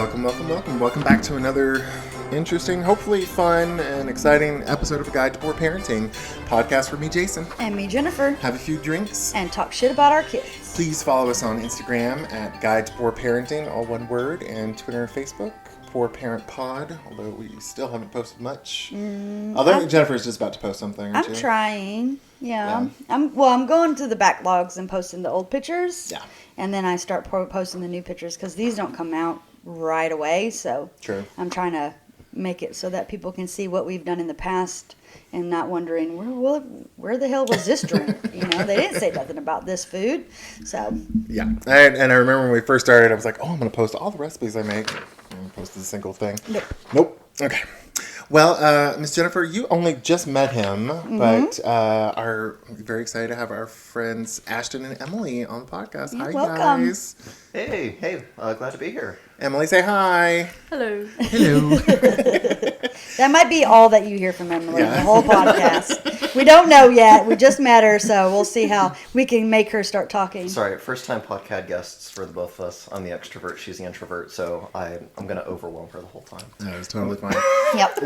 Welcome, welcome, welcome. Welcome back to another interesting, hopefully fun and exciting episode of A Guide to Poor Parenting podcast with me, Jason. And me, Jennifer. Have a few drinks. And talk shit about our kids. Please follow us on Instagram at Guide to Poor Parenting, all one word, and Twitter and Facebook, Poor Parent Pod, although we still haven't posted much. Although Jennifer's just about to post something. I'm trying. Yeah. I'm going to the backlogs and posting the old pictures. Yeah. And then I start posting the new pictures because these don't come out right away. So True. I'm trying to make it so that people can see what we've done in the past and not wondering, where the hell was this drink? You know, they didn't say nothing about this food. So. Yeah. And I remember when we first started, I was like, I'm going to post all the recipes I make. And posted a single thing. Nope. Okay. Well, Miss Jennifer, you only just met him, but are very excited to have our friends Ashton and Emily on the podcast. Hi, welcome. Guys. Hey, glad to be here. Emily, say hi. Hello. Hello. That might be all that you hear from Emily, Yeah. the whole podcast. We don't know yet. We just met her, so we'll see how we can make her start talking. Sorry, first time podcast guests for the both of us. I'm the extrovert, she's the introvert, so I'm going to overwhelm her the whole time. That was totally fine. Yep.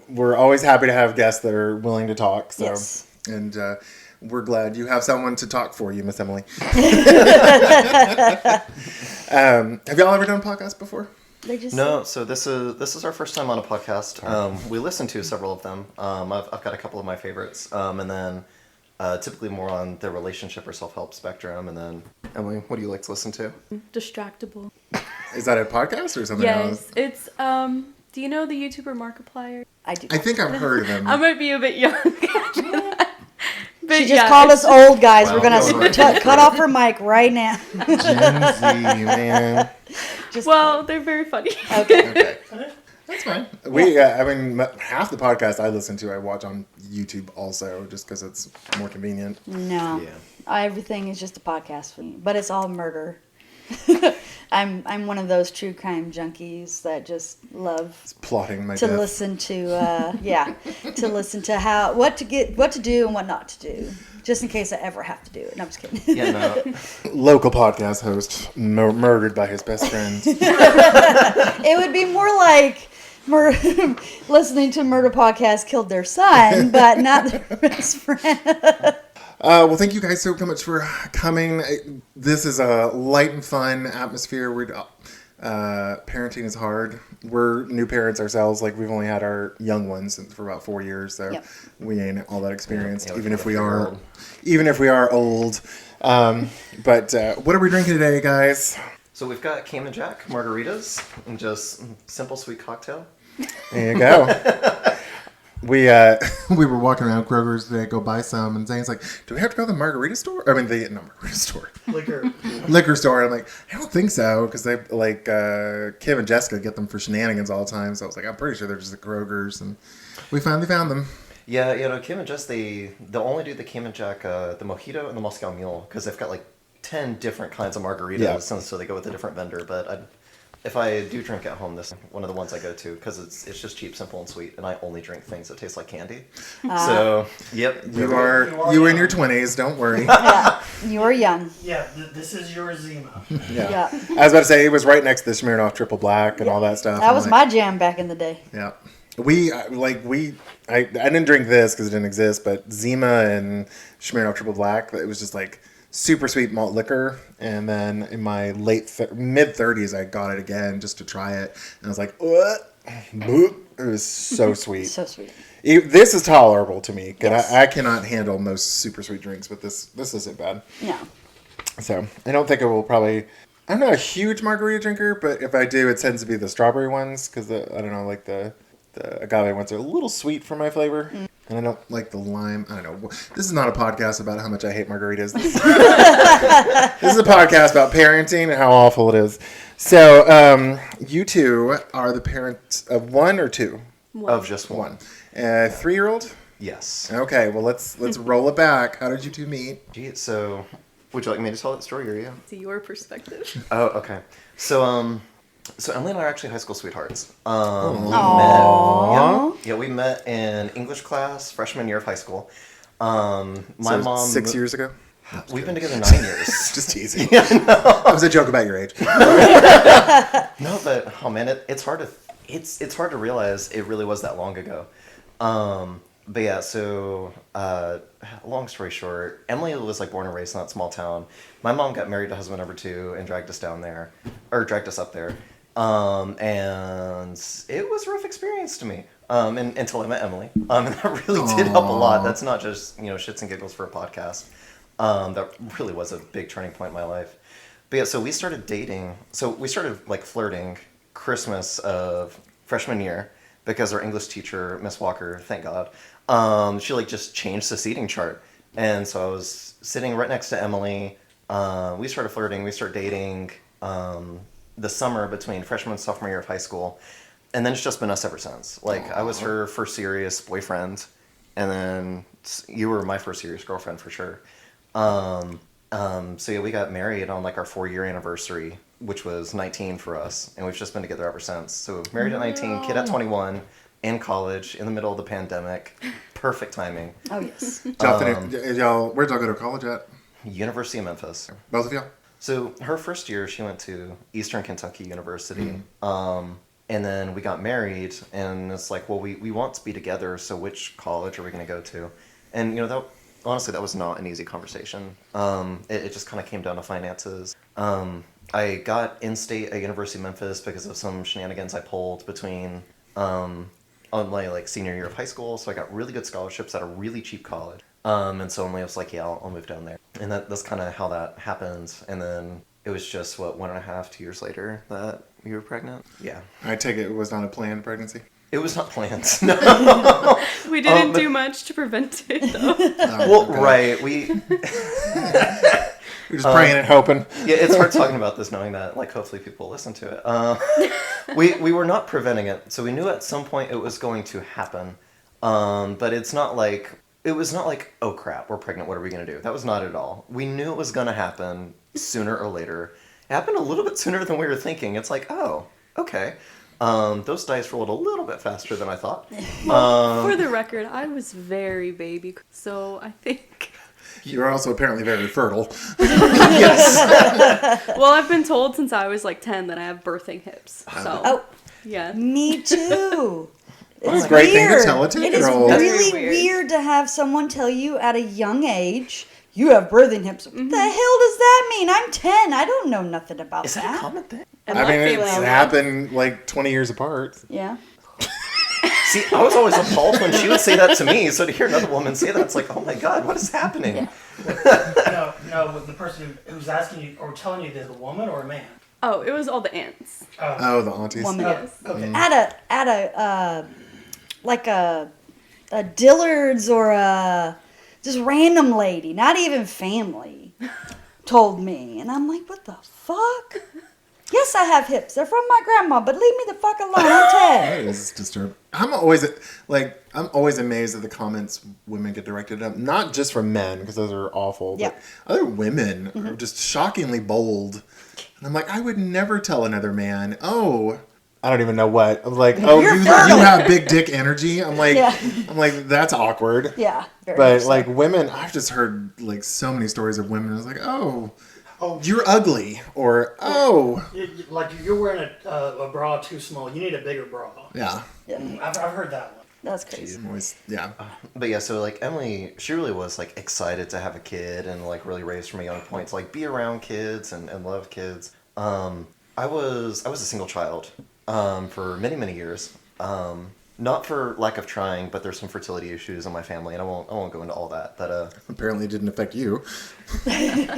We're always happy to have guests that are willing to talk. So, Yes. And we're glad you have someone to talk for you, Miss Emily. Have y'all ever done a podcast before? No, so this is our first time on a podcast. We listened to several of them. I've got a couple of my favorites, and then typically more on the relationship or self-help spectrum. And then Emily, what do you like to listen to? Distractible. Is that a podcast or something else? Yes, it's, do you know the YouTuber Markiplier? I do. I think I've heard of him. I might be a bit young after that. But She just called us old guys. Wow, We're going you're right. to cut off her mic right now. Gen Z, man. Well, they're very funny. Okay. That's fine. Half the podcast I listen to, I watch on YouTube also, just because it's more convenient. No. Yeah. Everything is just a podcast for me, but it's all murder. I'm one of those true crime junkies that just love It's plotting my to death. listen to to listen to what to do and what not to do, just in case I ever have to do it. No, I'm just kidding. Yeah, no. Local podcast host murdered by his best friend. It would be more like listening to murder podcast killed their son, but not their best friend. Well, thank you guys so much for coming. This is a light and fun atmosphere. Parenting is hard. We're new parents ourselves. Like, we've only had our young ones for about 4 years, so Yep. we ain't all that experienced, Yeah, even if we are old. But what are we drinking today, guys? So we've got Cayman Jack margaritas and just simple sweet cocktail. There you go. We were walking around Kroger's today, go buy some, and Zane's like, "Do we have to go to the margarita store? Not margarita store, liquor store." And I'm like, "I don't think so," because they Kim and Jessica get them for shenanigans all the time. So I was like, "I'm pretty sure they're just at Kroger's," and we finally found them. Yeah, Cayman Jess, they'll only do the Cayman Jack, the Mojito and the Moscow Mule, because they've got like 10 different kinds of margaritas, Yeah. and so they go with a different vendor. But if I do drink at home, this is one of the ones I go to, because it's just cheap, simple, and sweet, and I only drink things that taste like candy. So, yep. You are in your 20s. Don't worry. Yeah, you are young. Yeah, this is your Zima. Yeah. I was about to say, it was right next to the Smirnoff Triple Black and all that stuff. That I'm was like, my jam back in the day. Yeah. I didn't drink this because it didn't exist, but Zima and Smirnoff Triple Black, it was just like super sweet malt liquor. And then in my mid-30s, I got it again just to try it. And I was like, what? Boop. It was so sweet. So sweet. This is tolerable to me. Yes. I cannot handle most super sweet drinks, but this isn't bad. Yeah. So I don't think it will probably... I'm not a huge margarita drinker, but if I do, it tends to be the strawberry ones because I don't know, like the agave ones are a little sweet for my flavor, and I don't like the lime. I don't know. This is not a podcast about how much I hate margaritas. This is a podcast about parenting and how awful it is. So, you two are the parents of one or two? Of just one. One. 3-year-old? Yes. Okay, well, let's roll it back. How did you two meet? Gee, so would you like me to tell that story, or you? See your perspective. Oh, okay. So Emily and I are actually high school sweethearts. We met in English class freshman year of high school. My mom 6 years ago? We've been together 9 years. Just teasing. That was a joke about your age. No, but oh man, it's hard to it's hard to realize it really was that long ago. But yeah, so long story short, Emily was like born and raised in that small town. My mom got married to husband number 2 and dragged us up there. And it was a rough experience to me. Until I met Emily. And that really did help a lot. That's not just, shits and giggles for a podcast. That really was a big turning point in my life. But yeah, so we started dating. So we started like flirting Christmas of freshman year because our English teacher, Miss Walker, thank God, she like just changed the seating chart. And so I was sitting right next to Emily. We started flirting. We started dating the summer between freshman and sophomore year of high school. And then it's just been us ever since. Like, I was her first serious boyfriend. And then you were my first serious girlfriend for sure. So yeah, we got married on like our 4-year anniversary, which was 19 for us. And we've just been together ever since. So married at 19, kid at 21, in college, in the middle of the pandemic. Perfect timing. Oh, yes. Where'd y'all go to college at? University of Memphis. Both of y'all? So her first year, she went to Eastern Kentucky University. And then we got married, and it's like, well, we want to be together, so which college are we going to go to? And, honestly, that was not an easy conversation. It just kind of came down to finances. I got in-state at University of Memphis because of some shenanigans I pulled between on my like senior year of high school. So I got really good scholarships at a really cheap college. And so Emily was like, yeah, I'll move down there. And that's kind of how that happened. And then it was just, 1.5, 2 years later that you were pregnant? Yeah. I take it was not a planned pregnancy? It was not planned. No. We didn't do much to prevent it, though. Well, right. We're just praying and hoping. Yeah, it's hard talking about this knowing that, like, hopefully people listen to it. We were not preventing it. So we knew at some point it was going to happen. But it was not like, oh crap, we're pregnant, what are we going to do? That was not at all. We knew it was going to happen sooner or later. It happened a little bit sooner than we were thinking. It's like, oh, okay. Those dice rolled a little bit faster than I thought. Well, for the record, I was very baby, so I think... You're also apparently very fertile. Yes. Well, I've been told since I was like 10 that I have birthing hips. So, Oh, yeah. me too. It's a great thing to tell a It is 10-year-old. really Very weird to have someone tell you at a young age, you have birthing hips. What the hell does that mean? I'm 10. I don't know nothing about Is that a common thing? And I my mean, it's family- happened like 20 years apart. Yeah. See, I was always appalled when she would say that to me. So to hear another woman say that, it's like, oh my God, what is happening? Yeah. No, with the person who's asking you or telling you this, a woman or a man? Oh, it was all the aunts. Oh, the aunties. Woman. Yes. Okay. At a like a Dillard's or a just random lady, not even family, told me, and I'm like, what the fuck? Yes, I have hips. They're from my grandma, but leave me the fuck alone. I'm 10. That is disturbing. I'm always amazed at the comments women get directed at, not just from men because those are awful, Yeah. but other women are just shockingly bold. And I'm like, I would never tell another man, oh, I don't even know what. I'm like, oh, You're you fertile. have big dick energy. I'm like, Yeah. that's awkward. Yeah. Very But much so. like women, I've just heard like so many stories of women. It's like, oh, you're ugly, or oh, Like you're wearing a bra too small. You need a bigger bra. yeah. I've heard that one. That's crazy. Always, yeah. But yeah, so like Emily, she really was like excited to have a kid and like really raised from a young point to like be around kids and love kids. I was a single child for many years. Not for lack of trying, but there's some fertility issues in my family, and I won't go into all that. That Apparently, it didn't affect you.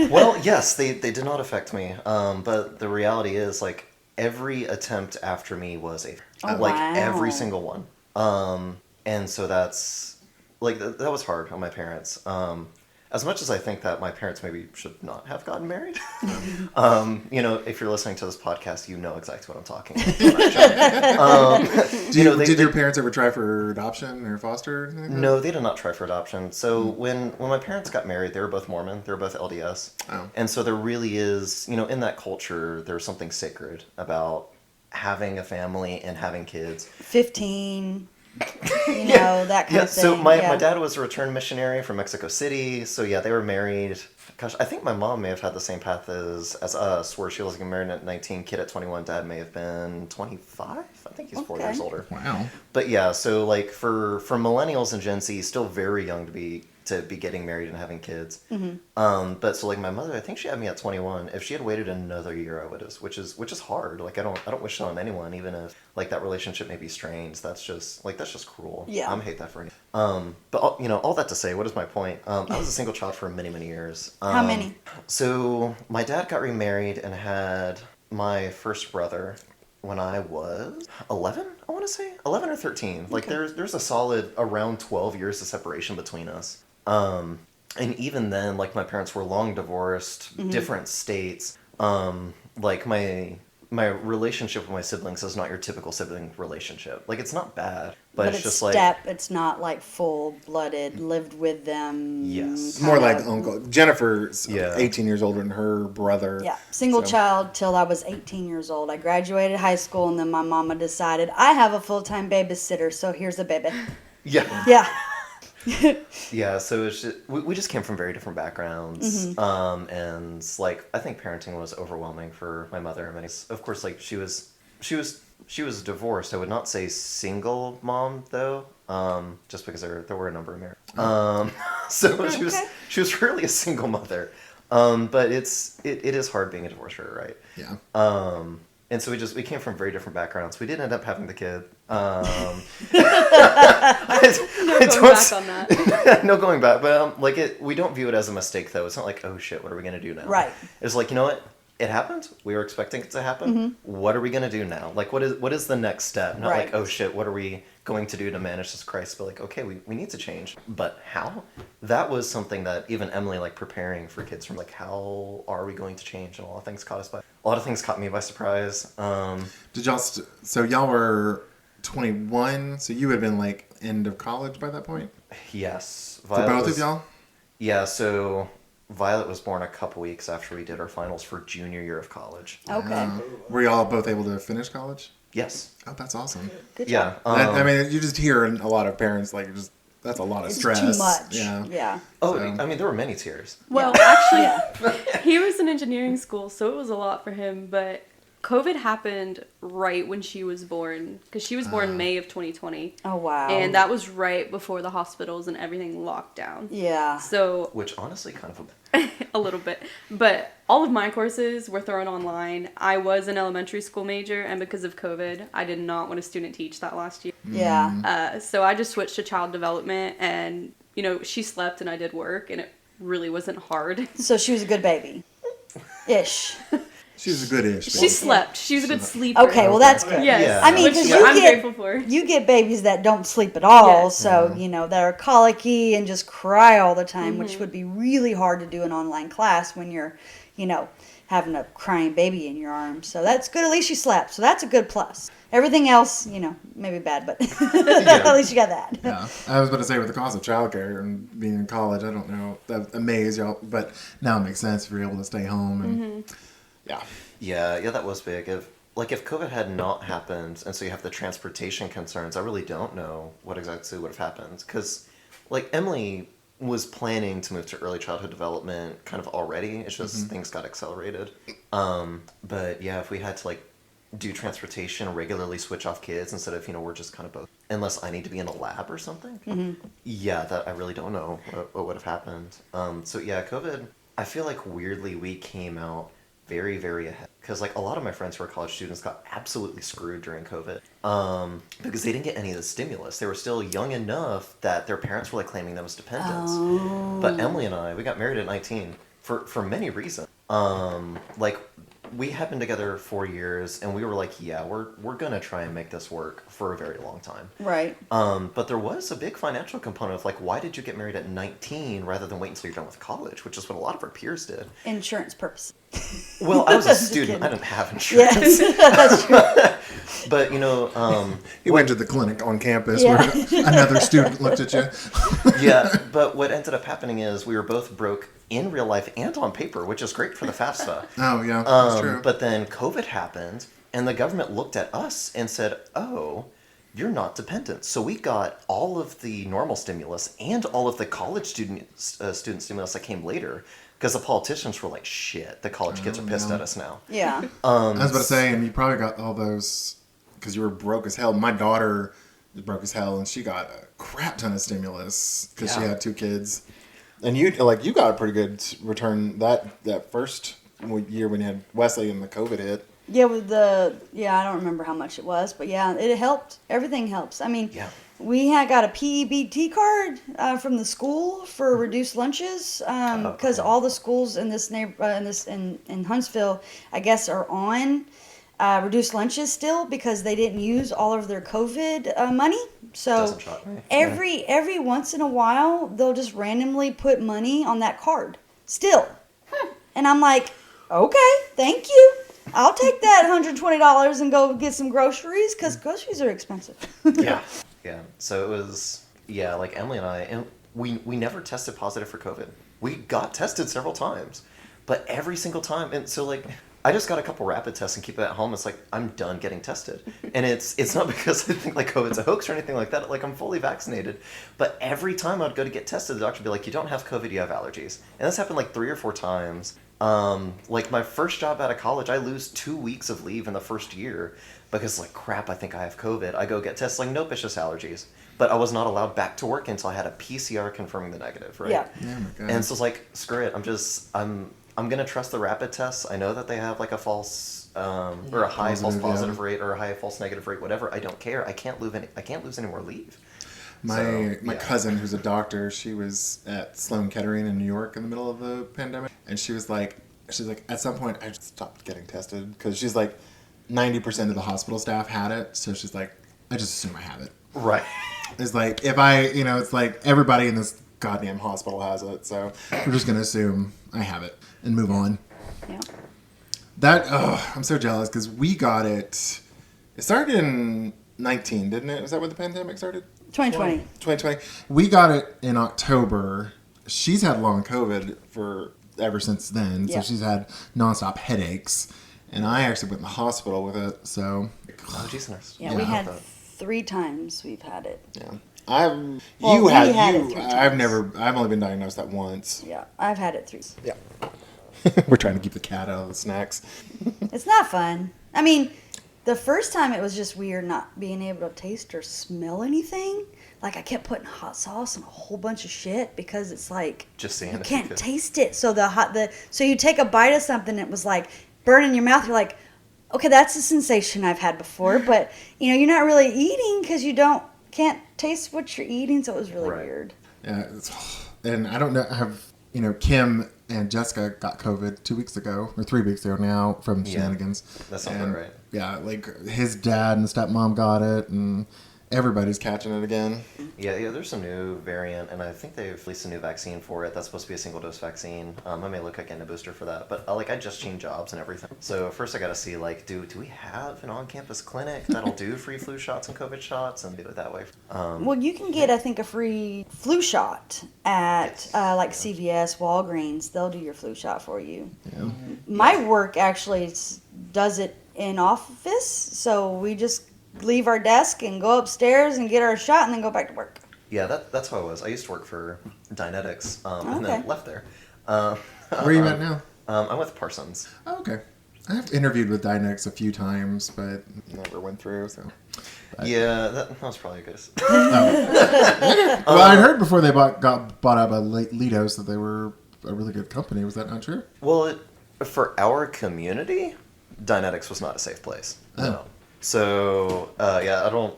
well, yes, they did not affect me. But the reality is, like every attempt after me was wow. every single one. And so that's like that was hard on my parents. As much as I think that my parents maybe should not have gotten married, if you're listening to this podcast, you know exactly what I'm talking about. Did your parents ever try for adoption or foster? Or anything like that? No, they did not try for adoption. So when my parents got married, they were both Mormon. They were both LDS. Oh. And so there really is, in that culture, there's something sacred about having a family and having kids. 15. That kind of thing. So my dad was a returned missionary from Mexico City. So yeah, they were married Gosh, I think my mom may have had the same path as us, where she was getting married at 19, kid at 21. Dad may have been 25. I think he's 4 years Okay. older. Wow. But yeah, so like for millennials and Gen Z, still very young to be getting married and having kids. But so like my mother, I think she had me at 21. If she had waited another year, I would have, which is hard. Like I don't wish that on anyone, even if like that relationship may be strained. That's just cruel. Yeah. I hate that for anyone. But all that to say, what is my point? I was a single child for many years. How many? So my dad got remarried and had my first brother when I was 11, I want to say 11 or 13. Like there's a solid around 12 years of separation between us. And even then, like my parents were long divorced, different states. Like my relationship with my siblings is not your typical sibling relationship. Like it's not bad, but it's just it's not like full-blooded, lived with them. Yes. More like kinda- uncle. Jennifer's Yeah. 18 years older than her brother. Yeah, single So- child till I was 18 years old. I graduated high school, and then my mama decided I have a full-time babysitter, so here's a baby. yeah. Yeah. Yeah, so it's just, we just came from very different backgrounds, and like I think parenting was overwhelming for my mother. I mean, of course, like she was divorced. I would not say single mom though, just because there were a number of marriages. So she was really a single mother. But it is hard being a divorced her, right? Yeah. And so we came from very different backgrounds. We didn't end up having the kid. No going back on that. No going back, but we don't view it as a mistake though. It's not like, oh shit, what are we gonna do now? Right. It's like, you know what? It happened. We were expecting it to happen. What are we gonna do now? Like, what is the next step? Not Right. like, oh shit, what are we going to do to manage this crisis? But like, okay, we need to change. But how? That was something that even Emily, like preparing for kids from like, how are we going to change? And a lot of things caught me by surprise. Did y'all? So y'all were 21. So you had been like end of college by that point. Yes. For both of y'all. Yeah, so Violet was born a couple weeks after we did our finals for junior year of college. Okay. Were y'all both able to finish college? Yes. Oh, that's awesome. Good Yeah. job. I mean, you just hear in a lot of parents like that's a lot of It's stress. too much. Yeah. Yeah. Oh, So- I mean, there were many tears. Well, Yeah. actually, he was in engineering school, so it was a lot for him. But COVID happened right when she was born, because she was born May of 2020. Oh, wow. And that was right before the hospitals and everything locked down. Yeah. So Which honestly kind of a little bit. But all of my courses were thrown online. I was an elementary school major, and because of COVID, I did not want to student teach that last year. Yeah. So I just switched to child development, and, she slept and I did work, and it really wasn't hard. So she was a good baby. Ish. She was a good ish. She slept. She was a good sleeper. Okay, well that's good. Yes. Yeah. I mean, Which because I'm you grateful get for. you get babies that don't sleep at all, Yes. so that are colicky and just cry all the time, which would be really hard to do an online class when you're, having a crying baby in your arms. So that's good. At least you slept. So that's a good plus. Everything else, maybe bad, but at least you got that. Yeah, I was about to say with the cost of childcare and being in college, I don't know that amazed y'all, but now it makes sense if you're able to stay home and yeah. Yeah, that was big. If COVID had not happened, and so you have the transportation concerns, I really don't know what exactly would have happened. Because, Emily was planning to move to early childhood development kind of already. It's just things got accelerated. But yeah, if we had to do transportation, regularly switch off kids instead of we're just kind of both, unless I need to be in a lab or something. Yeah, that I really don't know what would have happened. So yeah, COVID. I feel like weirdly we came out very, very ahead. Because a lot of my friends who are college students got absolutely screwed during COVID because they didn't get any of the stimulus. They were still young enough that their parents were claiming them as dependents. But Emily and I, we got married at 19 for many reasons. We had been together 4 years, and we were like, yeah, we're gonna try and make this work for a very long time. Right. But there was a big financial component of why did you get married at 19 rather than wait until you're done with college, which is what a lot of our peers did. Insurance purpose. Well, I was a Just student. kidding. I didn't have insurance. Yes, that's true. But, He went to the clinic on campus Yeah. where another student looked at you. yeah, but what ended up happening is we were both broke in real life and on paper, which is great for the FAFSA. Oh yeah, that's true. But then COVID happened, and the government looked at us and said, oh, you're not dependent. So we got all of the normal stimulus and all of the college student stimulus that came later. Because the politicians were like, shit, the college kids are pissed at us now. Yeah. I was about to say, and you probably got all those because you were broke as hell. My daughter is broke as hell, and she got a crap ton of stimulus because she Yeah. had 2 kids. And you got a pretty good return that first year when you had Wesley and the COVID hit. Yeah, I don't remember how much it was, but yeah, it helped. Everything helps. I mean, Yeah. we had got a PEBT card from the school for reduced lunches because all the schools in this in Huntsville, I guess, are on reduced lunches still because they didn't use all of their COVID money. So Doesn't shock me. every once in a while, they'll just randomly put money on that card still, and I'm like, okay, thank you. I'll take that $120 and go get some groceries because groceries are expensive. Yeah. Yeah. So it was, like Emily and I, and we never tested positive for COVID. We got tested several times, but every single time, and so like, I just got a couple rapid tests and keep it at home. It's like, I'm done getting tested. And it's not because I think like COVID's a hoax or anything like that. Like I'm fully vaccinated, but every time I'd go to get tested, the doctor would be like, you don't have COVID, you have allergies. And this happened like 3 or 4 times. Like my first job out of college, I lose 2 weeks of leave in the first year because like, crap, I think I have COVID. I go get tests, like, nope, it's just allergies. But I was not allowed back to work until I had a PCR confirming the negative, right? Yeah. Oh my God. And so it's like, screw it. I'm going to trust the rapid tests. I know that they have like a false, or a high false positive rate or a high false negative rate, whatever. I don't care. I can't lose any more leave. My cousin, who's a doctor, she was at Sloan Kettering in New York in the middle of the pandemic, and she's like, at some point I just stopped getting tested because she's like, 90% of the hospital staff had it, so she's like, I just assume I have it. Right. It's like if I, it's like everybody in this goddamn hospital has it, so we're just gonna assume I have it and move on. Yeah. I'm so jealous because we got it. It started in 19, didn't it? Was that when the pandemic started? 2020. 2020. We got it in October. She's had long COVID for ever since then, so Yeah. she's had nonstop headaches, and I actually went in the hospital with it. So Oh, geez, nurse. Yeah, we had 3 times we've had it. yeah, we had it 3 I've times. I've only been diagnosed that once. Yeah, I've had it 3. Yeah. We're trying to keep the cat out of the snacks. It's not fun. I mean, the first time it was just weird not being able to taste or smell anything. Like I kept putting hot sauce and a whole bunch of shit because it's like Just seeing you if you can't could. taste it. So so you take a bite of something, it was like burning your mouth. You're like, okay, that's a sensation I've had before, but you're not really eating because you can't taste what you're eating. So it was really Right. weird. Yeah, and I don't know. Kim and Jessica got COVID 2 weeks ago or 3 weeks ago now from shenanigans. That sounds And, about right. Yeah, like his dad and stepmom got it, and everybody's catching it again. Yeah, there's some new variant, and I think they've released a new vaccine for it. That's supposed to be a single-dose vaccine. I may look at getting a booster for that, but I just changed jobs and everything. So first I got to see, like, do we have an on-campus clinic that'll do free flu shots and COVID shots and do it that way? Well, you can get, I think, a free flu shot at like CVS, Walgreens. They'll do your flu shot for you. Yeah. My work actually does it in office, so we just leave our desk and go upstairs and get our shot and then go back to work. Yeah, that's how I was. I used to work for Dynetics, and Okay. then left there. Where are you at now? I'm with Parsons. Oh, okay. I've interviewed with Dynex a few times, but never went through. So, Yeah, that was probably good. well, I heard before they got bought out by Litos that they were a really good company. Was that not true? Well, for our community, Dynetics was not a safe place. No. So, I don't...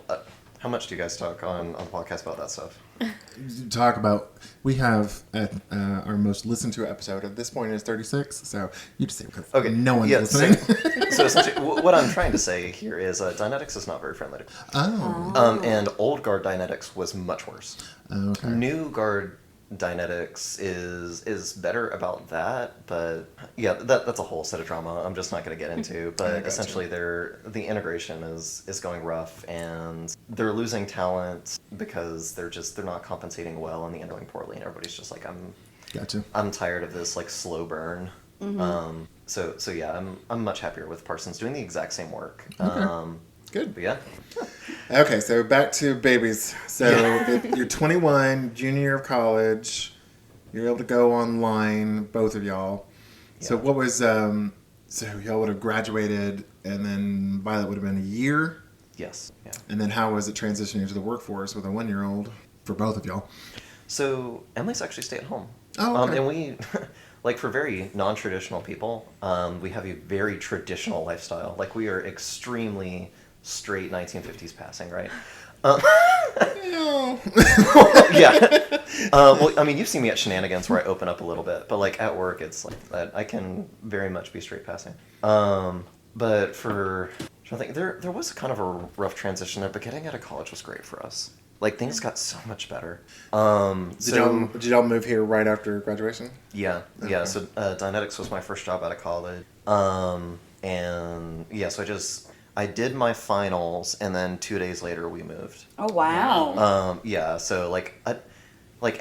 how much do you guys talk on the podcast about that stuff? Talk about, we have our most listened to episode at this point is 36, so you just say because no one's listening. So essentially, what I'm trying to say here is Dynetics is not very friendly. And old guard Dynetics was much worse. Okay. New guard Dynetics is better about that, but yeah, that's a whole set of drama I'm just not going to get into. But essentially, the integration is going rough, and they're losing talent because they're not compensating well, and the end going poorly, and everybody's just like, I'm tired of this like slow burn. So yeah, I'm much happier with Parsons doing the exact same work. Okay. Good. But yeah. Okay, so back to babies. So if you're 21, junior year of college, You were able to go online, both of y'all. So Yeah. what was so y'all would have graduated, and then Violet would have been a year, Yes. Yeah. and then how was it transitioning to the workforce with a 1-year-old for both of y'all? So Emily's actually stay at home. Oh, okay. And we, like for very non-traditional people, we have a very traditional lifestyle. Like we are extremely straight 1950s passing, right? Yeah. Well, I mean, you've seen me at shenanigans where I open up a little bit, but like at work, it's like I can very much be straight passing. But for I think there was kind of a rough transition there, but getting out of college was great for us. Like things got so much better. Did y'all move here right after graduation? Yeah. Okay. So Dynetics was my first job out of college. And yeah, so I did my finals, and then 2 days later we moved. Oh, wow. Yeah, so like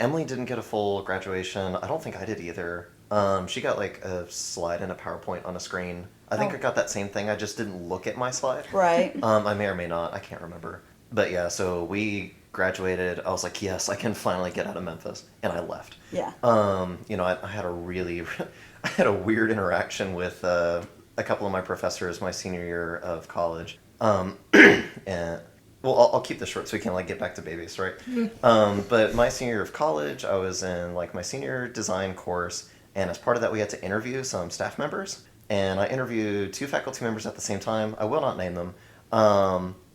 Emily didn't get a full graduation. I don't think I did either. She got like a slide and a PowerPoint on a screen. I think Oh. I got that same thing. I just didn't look at my slide. Right. I may or may not. I can't remember. But yeah, so we graduated. I was like, yes, I can finally get out of Memphis, and I left. Yeah. I had a really, I had a weird interaction with a couple of my professors my senior year of college. And well, I'll keep this short so we can like get back to babies, right? But my senior year of college, I was in like my senior design course, and as part of that, we had to interview some staff members. And I interviewed 2 faculty members at the same time. I will not name them.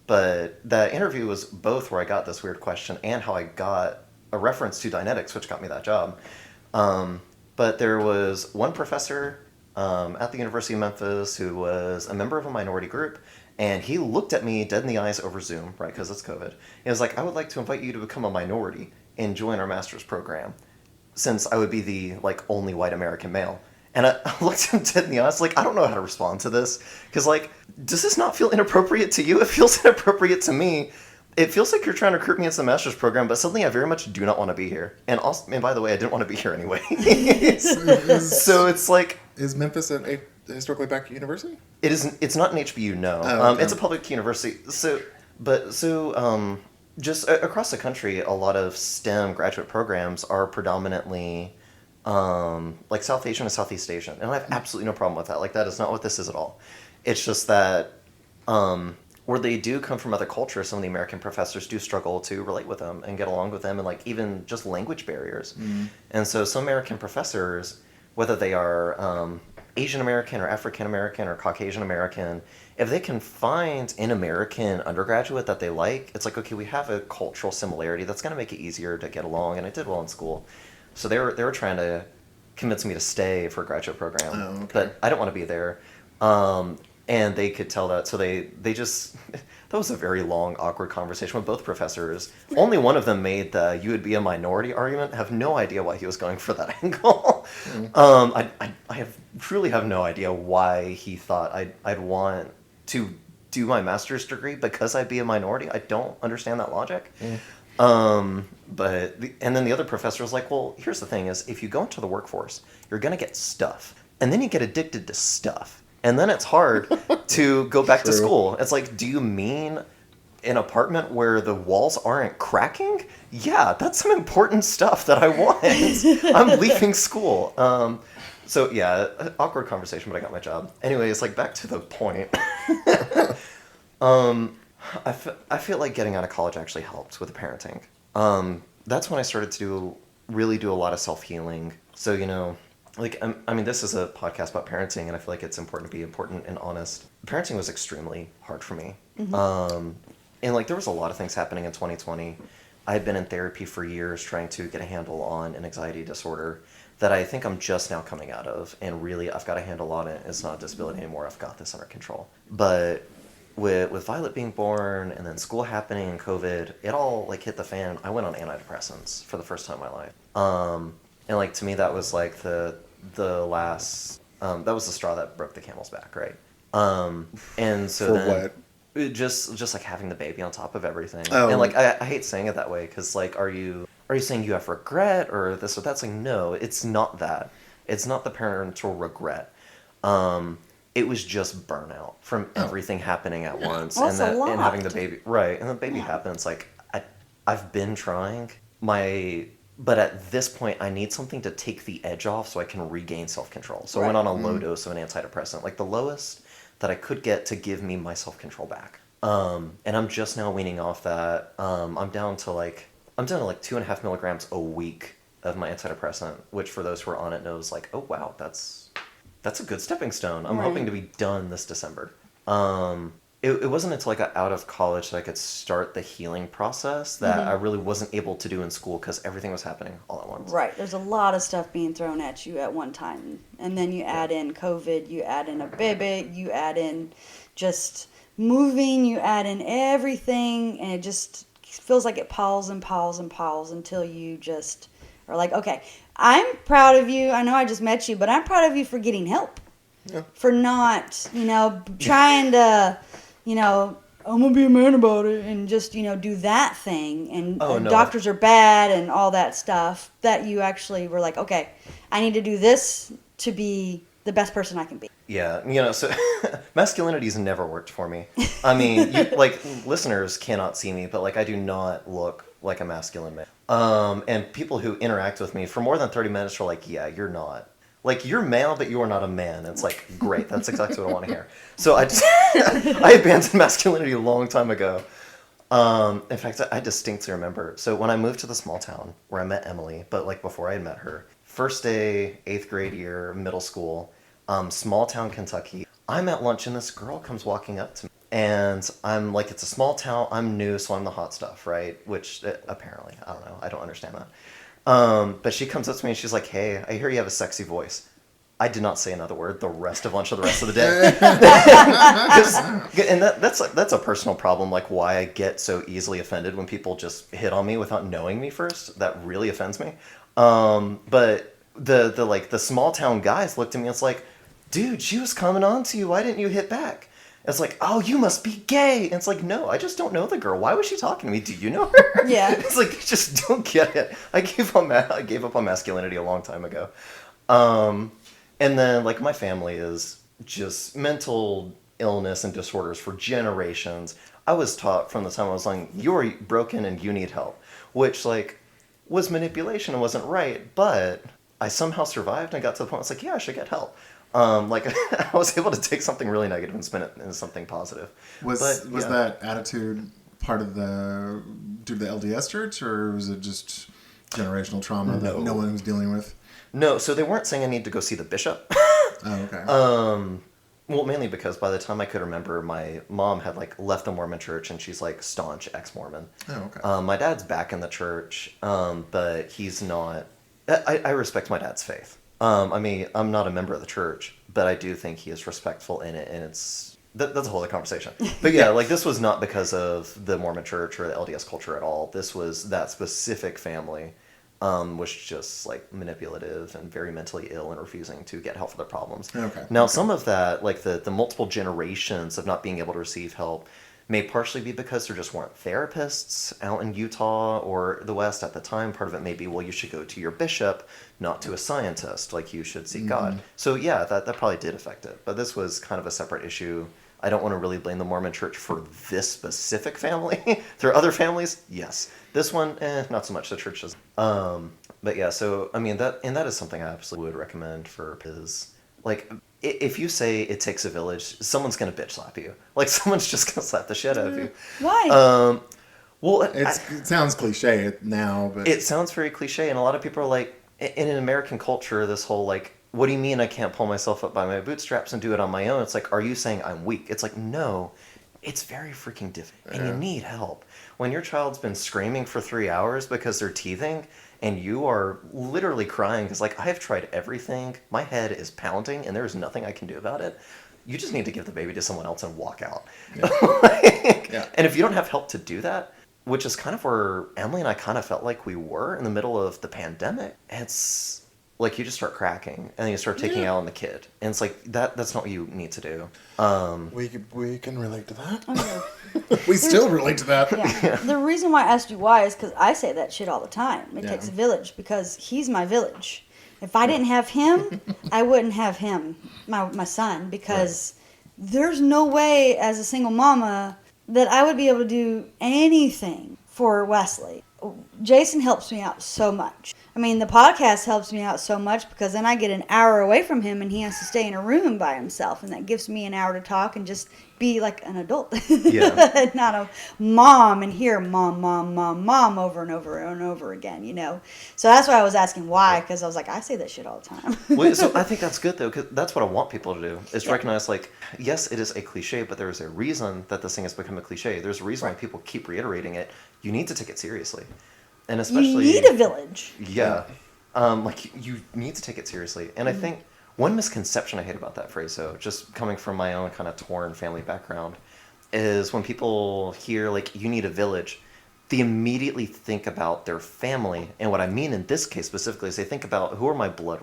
But the interview was both where I got this weird question and how I got a reference to Dynetics, which got me that job. But there was one professor at the University of Memphis who was a member of a minority group, and he looked at me dead in the eyes over Zoom, right, because it's COVID. He was like, I would like to invite you to become a minority and join our master's program, since I would be the like only white American male. And I looked him dead in the eyes, like, I don't know how to respond to this. Because, like, does this not feel inappropriate to you? It feels inappropriate to me. It feels like you're trying to recruit me into the master's program, but suddenly I very much do not want to be here. And also, and by the way, I didn't want to be here anyway. So it's like... Is Memphis a historically black university? It isn't. It's not an HBU, no. Oh, okay. It's a public university. Just across the country, a lot of STEM graduate programs are predominantly... like South Asian and Southeast Asian. And I have absolutely no problem with that. Like, that is not what this is at all. It's just that where they do come from other cultures, some of the American professors do struggle to relate with them and get along with them, and like even just language barriers. And so some American professors, whether they are Asian American or African American or Caucasian American, if they can find an American undergraduate that they like, it's like, okay, we have a cultural similarity that's going to make it easier to get along, and I did well in school. So they were trying to convince me to stay for a graduate program, Oh, okay. but I didn't want to be there. And they could tell that, so they just, that was a very long, awkward conversation with both professors. Only one of them made the you would be a minority argument. I have no idea why he was going for that angle. I truly have no idea why he thought I'd want to do my master's degree because I'd be a minority. I don't understand that logic. And then the other professor was like, well, here's the thing is, if you go into the workforce, you're going to get stuff. And then you get addicted to stuff. And then it's hard to go back to True. school. It's like, do you mean an apartment where the walls aren't cracking? Yeah, that's some important stuff that I want. I'm leaving school. So yeah, awkward conversation, but I got my job. Anyways, like back to the point. I feel like getting out of college actually helped with the parenting. That's when I started to really do a lot of self-healing. So, you know, like, I mean, this is a podcast about parenting, and I feel like it's important to be important and honest. Parenting was extremely hard for me. And, like, there was a lot of things happening in 2020. I had been in therapy for years trying to get a handle on an anxiety disorder that I think I'm just now coming out of. And really, I've got a handle on it. It's not a disability anymore. I've got this under control. But with Violet being born and then school happening and COVID, it all, like, hit the fan. I went on antidepressants for the first time in my life. And like to me, that was like the last that was the straw that broke the camel's back, right? And so For then what? just like having the baby on top of everything. Oh. And like I hate saying it that way because like are you saying you have regret or this or that? It's like no, it's not that. It's not the parental regret. It was just burnout from everything happening at once, Well, and that's a and having the lot. baby right, and the baby happens. Like I've been trying. My But at this point, I need something to take the edge off so I can regain self-control. So I went Right. on a low dose of an antidepressant, like the lowest that I could get to give me my self-control back. And I'm just now weaning off that. I'm down to like 2.5 milligrams a week of my antidepressant, which for those who are on it knows like, oh wow, that's a good stepping stone. I'm Right. hoping to be done this December. It wasn't until I got out of college that I could start the healing process that I really wasn't able to do in school because everything was happening all at once. Right. There's a lot of stuff being thrown at you at one time. And then you add in COVID, you add in a baby, you add in just moving, you add in everything, and it just feels like it piles and piles and piles until you just are like, okay, I'm proud of you. I know I just met you, but I'm proud of you for getting help. Yeah. For not, trying to, I'm going to be a man about it and just, do that thing. And, Oh, and no. doctors are bad and all that stuff. That you actually were like, okay, I need to do this to be the best person I can be. Yeah, so masculinity's never worked for me. I mean, listeners cannot see me, but like I do not look like a masculine man. And people who interact with me for more than 30 minutes are like, yeah, you're not. Like, you're male, but you are not a man. And it's like, great, that's exactly what I want to hear. So I abandoned masculinity a long time ago. In fact, I distinctly remember. So when I moved to the small town where I met Emily, but like before I had met her, first day, 8th grade year, middle school, small town Kentucky. I'm at lunch and this girl comes walking up to me. And I'm like, it's a small town. I'm new, so I'm the hot stuff, right? Which apparently, I don't know. I don't understand that. But she comes up to me and she's like, hey, I hear you have a sexy voice. I did not say another word the rest of the day. And that's a personal problem, like why I get so easily offended when people just hit on me without knowing me first. That really offends me. But the small town guys looked at me and it's like, dude, she was coming on to you. Why didn't you hit back? It's like, oh, you must be gay. And it's like, no, I just don't know the girl. Why was she talking to me? Do you know her? Yeah. It's like, just don't get it. I gave up on masculinity a long time ago. And then, like, my family is just mental illness and disorders for generations. I was taught from the time I was young, you're broken and you need help, which, like, was manipulation and wasn't right, but I somehow survived and got to the point where it's like, yeah, I should get help. I was able to take something really negative and spin it into something positive. Was yeah. that attitude part of due to the LDS church, or was it just generational trauma that no one was dealing with? No, so they weren't saying I need to go see the bishop. Oh, okay. Well, mainly because by the time I could remember, my mom had like left the Mormon church, and she's like staunch ex-Mormon. Oh, okay. My dad's back in the church, but he's not. I respect my dad's faith. I mean, I'm not a member of the church, but I do think he is respectful in it, and that's a whole other conversation. But yeah, like this was not because of the Mormon church or the LDS culture at all. This was that specific family was just like manipulative and very mentally ill and refusing to get help for their problems. Okay. Now, some of that, like the multiple generations of not being able to receive help, may partially be because there just weren't therapists out in Utah or the West at the time. Part of it may be, well, you should go to your bishop, not to a scientist. Like, you should seek God. So, yeah, that probably did affect it. But this was kind of a separate issue. I don't want to really blame the Mormon church for this specific family. There are other families, yes. This one, not so much. The church doesn't. But, yeah, so, I mean, that is something I absolutely would recommend for is, like, if you say it takes a village, someone's going to bitch slap you. Like, someone's just going to slap the shit out of you. Why? Well, It sounds cliche now, but it sounds very cliche, and a lot of people are like, in an American culture, this whole, like, what do you mean I can't pull myself up by my bootstraps and do it on my own? It's like, are you saying I'm weak? It's like, no, it's very freaking difficult, and you need help. When your child's been screaming for 3 hours because they're teething, and you are literally crying because, like, I have tried everything. My head is pounding, and there's nothing I can do about it. You just need to give the baby to someone else and walk out. Yeah. And if you don't have help to do that, which is kind of where Emily and I kind of felt like we were in the middle of the pandemic, it's like you just start cracking, and then you start taking out on the kid. And it's like, that's not what you need to do. we can relate to that. Okay. We still relate to that. Yeah. The reason why I asked you why is because I say that shit all the time. It Yeah. takes a village because he's my village. If I didn't have him, I wouldn't have him, my son, because there's no way as a single mama that I would be able to do anything for Wesley Jason helps me out so much. I mean, the podcast helps me out so much because then I get an hour away from him and he has to stay in a room by himself. And that gives me an hour to talk and just be like an adult. Yeah. Not a mom and hear mom, mom, mom, mom over and over and over again, you know. So that's why I was asking why, because I was like, I say that shit all the time. Well, so I think that's good though, because that's what I want people to do is recognize, like, yes, it is a cliche, but there is a reason that this thing has become a cliche. There's a reason why people keep reiterating it. You need to take it seriously, and especially You need a village. Yeah, like you need to take it seriously. And I think one misconception I hate about that phrase, though, just coming from my own kind of torn family background, is when people hear like you need a village, they immediately think about their family. And what I mean in this case specifically is they think about who are my blood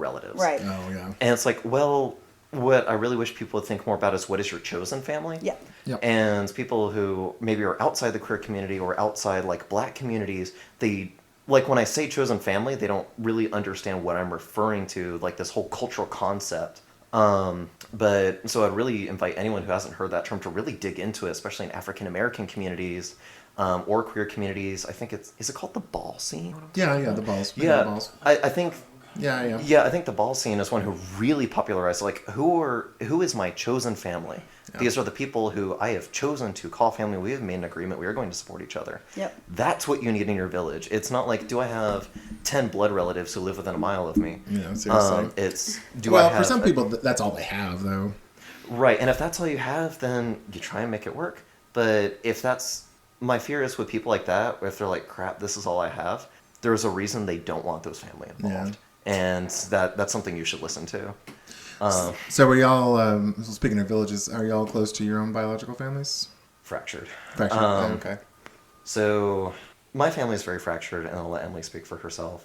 relatives. Right. Oh, yeah. And it's like, well, what I really wish people would think more about is what is your chosen family? Yeah. Yep. And people who maybe are outside the queer community or outside like black communities, they, like when I say chosen family, they don't really understand what I'm referring to, like this whole cultural concept. But so I'd really invite anyone who hasn't heard that term to really dig into it, especially in African American communities or queer communities. I think is it called the ball scene? Yeah, the balls. Yeah, The balls. I think. Yeah. Yeah, I think the ball scene is one who really popularized, like, who is my chosen family? Yeah. These are the people who I have chosen to call family. We have made an agreement. We are going to support each other. Yep. That's what you need in your village. It's not like, do I have 10 blood relatives who live within a mile of me? Yeah, seriously. It's, do Well, I have... for some people, that's all they have, though. Right, and if that's all you have, then you try and make it work. But if that's... My fear is with people like that, if they're like, crap, this is all I have, there's a reason they don't want those family involved. Yeah. And that's something you should listen to. So are y'all, speaking of villages, are y'all close to your own biological families? Fractured. Fractured. Okay. So my family is very fractured, and I'll let Emily speak for herself.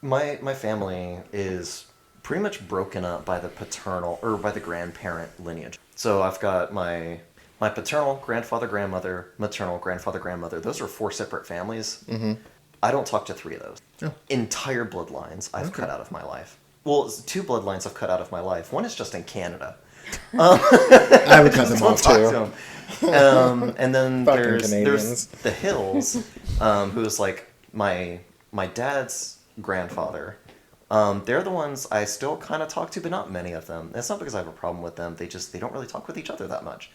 My family is pretty much broken up by the paternal or by the grandparent lineage. So I've got my paternal grandfather, grandmother, maternal grandfather, grandmother. Those are 4 separate families. Mm-hmm. I don't talk to 3 of those. Oh. Entire bloodlines I've cut out of my life. Well, it's 2 bloodlines I've cut out of my life. One is just in Canada. I would cut them Don't off, talk too. to them. And then Fucking there's Canadians. the Hills, who's like my dad's grandfather. They're the ones I still kind of talk to, but not many of them. It's not because I have a problem with them. They don't really talk with each other that much.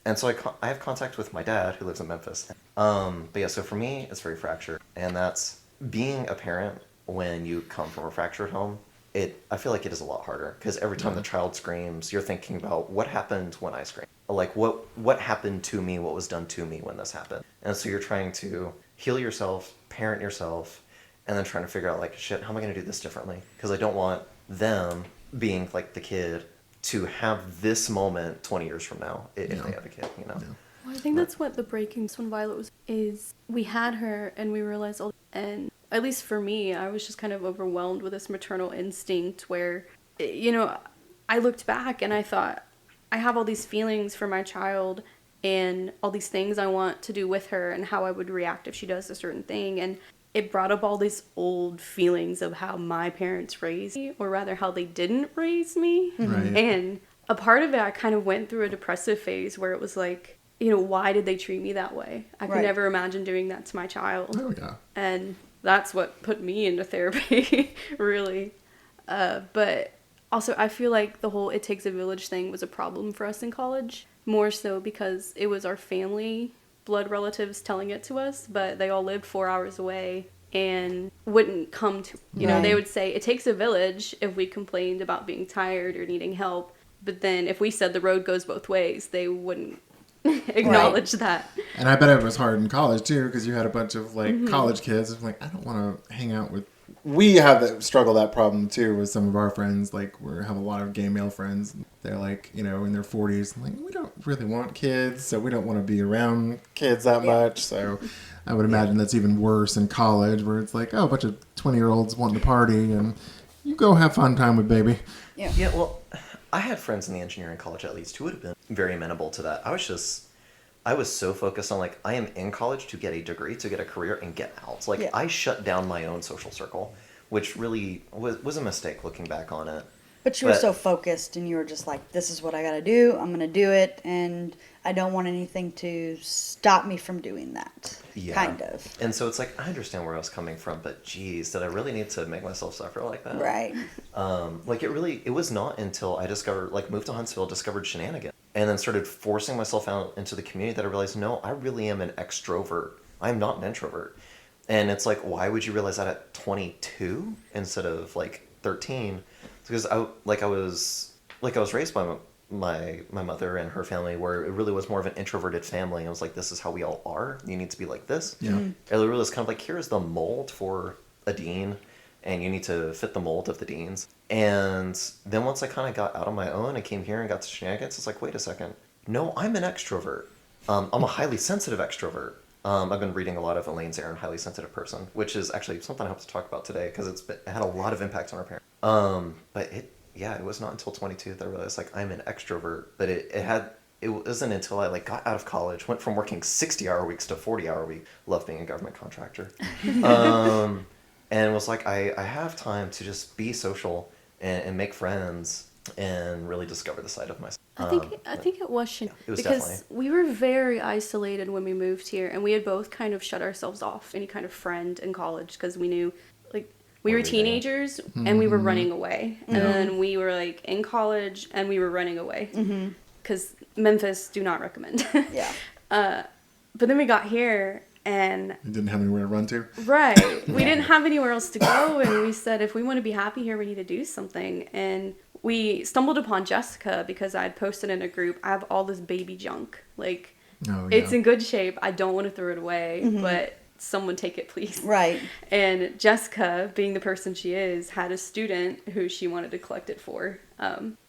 And so I have contact with my dad, who lives in Memphis. But yeah, so for me, it's very fractured. And that's being a parent when you come from a fractured home. I feel like it is a lot harder because every time the child screams, you're thinking about what happened when I screamed. Like what happened to me, what was done to me when this happened. And so you're trying to heal yourself, parent yourself, and then trying to figure out like, shit, how am I going to do this differently? Because I don't want them being like the kid to have this moment 20 years from now if they have a kid, you know? Yeah. Well, I think that's what the breaking when Violet was, is we had her and we realized and at least for me, I was just kind of overwhelmed with this maternal instinct where, you know, I looked back and I thought, I have all these feelings for my child and all these things I want to do with her and how I would react if she does a certain thing. And it brought up all these old feelings of how my parents raised me, or rather how they didn't raise me. Right. And a part of it, I kind of went through a depressive phase where it was like, you know, why did they treat me that way? I could Right. never imagine doing that to my child. Oh, yeah. And that's what put me into therapy, really. But also, I feel like the whole it takes a village thing was a problem for us in college. More so because it was our family, blood relatives telling it to us, but they all lived 4 hours away and wouldn't come to, you know, Right. they would say, it takes a village if we complained about being tired or needing help. But then if we said the road goes both ways, they wouldn't acknowledge that. And I bet it was hard in college, too, because you had a bunch of, like, college kids. It's like, I don't want to hang out with... We have that problem, too, with some of our friends. Like, we have a lot of gay male friends. They're, like, you know, in their 40s. Like, we don't really want kids, so we don't want to be around kids that much. So I would imagine that's even worse in college, where it's like, oh, a bunch of 20-year-olds wanting to party, and you go have fun time with baby. Yeah. Yeah, well, I had friends in the engineering college at least who would have been very amenable to that. I was so focused on, like, I am in college to get a degree, to get a career, and get out. Like, Yeah. I shut down my own social circle, which really was a mistake looking back on it. But you were so focused and you were just like, this is what I got to do. I'm going to do it. And I don't want anything to stop me from doing that. Yeah. kind of. And so it's like, I understand where I was coming from, but geez, did I really need to make myself suffer like that? Right. Like it was not until I discovered, like moved to Huntsville, discovered shenanigans, and then started forcing myself out into the community that I realized, no, I really am an extrovert. I'm not an introvert. And it's like, why would you realize that at 22 instead of like 13? Because I was raised by my mother and her family, where it really was more of an introverted family. I was like, this is how we all are. You need to be like this. Yeah. And it really was kind of like, here's the mold for a dean, and you need to fit the mold of the deans. And then once I kind of got out on my own and came here and got to shenanigans, it's like, wait a second. No, I'm an extrovert. I'm a highly sensitive extrovert. I've been reading a lot of Elaine's Aaron, Highly Sensitive Person, which is actually something I hope to talk about today because it had a lot of impact on our parents. But it was not until 22 that I realized, like, I'm an extrovert. But it wasn't until I like got out of college, went from working 60-hour weeks to 40-hour week. Love being a government contractor. And was like, I have time to just be social and make friends and really discover the side of myself. I think it was it was because definitely. we were very isolated when we moved here, and we had both kind of shut ourselves off any kind of friend in college because we knew, like, we were teenagers and we were running away, and then we were like in college and we were running away because Memphis do not recommend. Yeah. But then we got here and You didn't have anywhere to run to? right, we didn't have anywhere else to go, and we said if we want to be happy here, we need to do something. And we stumbled upon Jessica because I had posted in a group, I have all this baby junk. Like, Oh, yeah. it's in good shape. I don't want to throw it away, but someone take it, please. Right. And Jessica, being the person she is, had a student who she wanted to collect it for.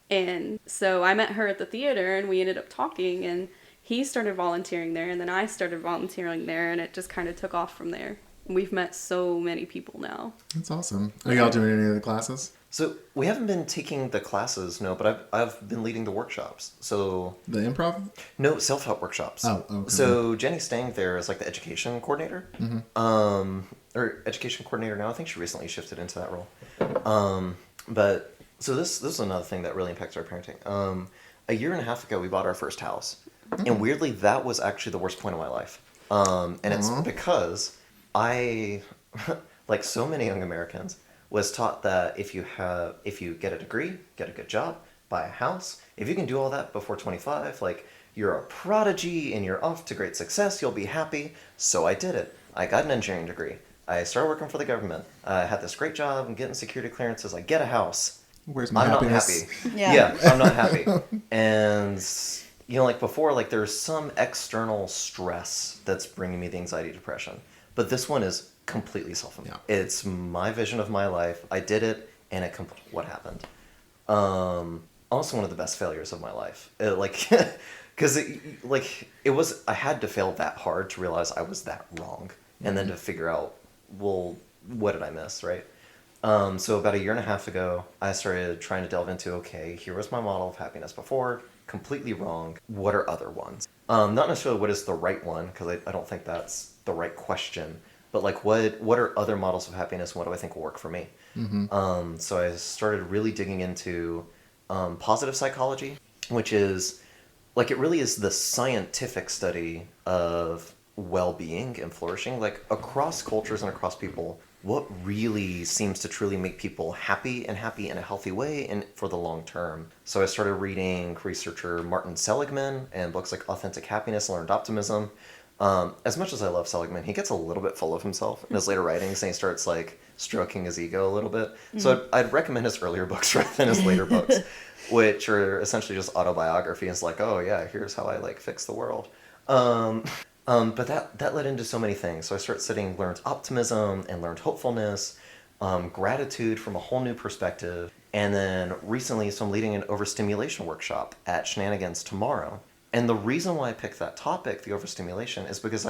And so I met her at the theater, and we ended up talking, and he started volunteering there, and then I started volunteering there, and it just kind of took off from there. We've met so many people now. That's awesome. Are y'all doing any of the classes? So we haven't been taking the classes, no, but I've been leading the workshops. So The improv? no, self-help workshops. Oh, okay. So Jenny Stang there is like the education coordinator, or education coordinator now. I think she recently shifted into that role. But so this is another thing that really impacts our parenting. A year and a half ago, we bought our first house, and weirdly, that was actually the worst point of my life. And it's because I, like so many young Americans, was taught that if you get a degree, get a good job, buy a house, if you can do all that before 25, like, you're a prodigy and you're off to great success, you'll be happy. So I did it. I got an engineering degree. I started working for the government. I had this great job. I'm getting security clearances. I get a house. Where's my I'm happiness? not happy. Yeah. I'm not happy. And, like before, like there's some external stress that's bringing me the anxiety, depression. But this one is completely self-imposed. Yeah. It's my vision of my life. I did it, and what happened. Also one of the best failures of my life. Because I had to fail that hard to realize I was that wrong, and then to figure out, well, what did I miss, right? So about a year and a half ago, I started trying to delve into, okay, here was my model of happiness before, completely wrong. What are other ones? Not necessarily what is the right one, because I don't think that's the right question, but like what are other models of happiness, and what do I think will work for me? So I started really digging into positive psychology, which is, like, it really is the scientific study of well-being and flourishing, like across cultures and across people. What really seems to truly make people happy in a healthy way and for the long term. So I started reading researcher Martin Seligman and books like Authentic Happiness and Learned Optimism. As much as I love Seligman, he gets a little bit full of himself in his later writings, and he starts like stroking his ego a little bit. So I'd recommend his earlier books rather than his later books, which are essentially just autobiography. It's like, oh yeah, here's how I like fix the world. But that led into so many things. So I started studying learned optimism and learned hopefulness, gratitude from a whole new perspective. And then recently, so I'm leading an overstimulation workshop at Shenanigans tomorrow. And the reason why I picked that topic, the overstimulation, is because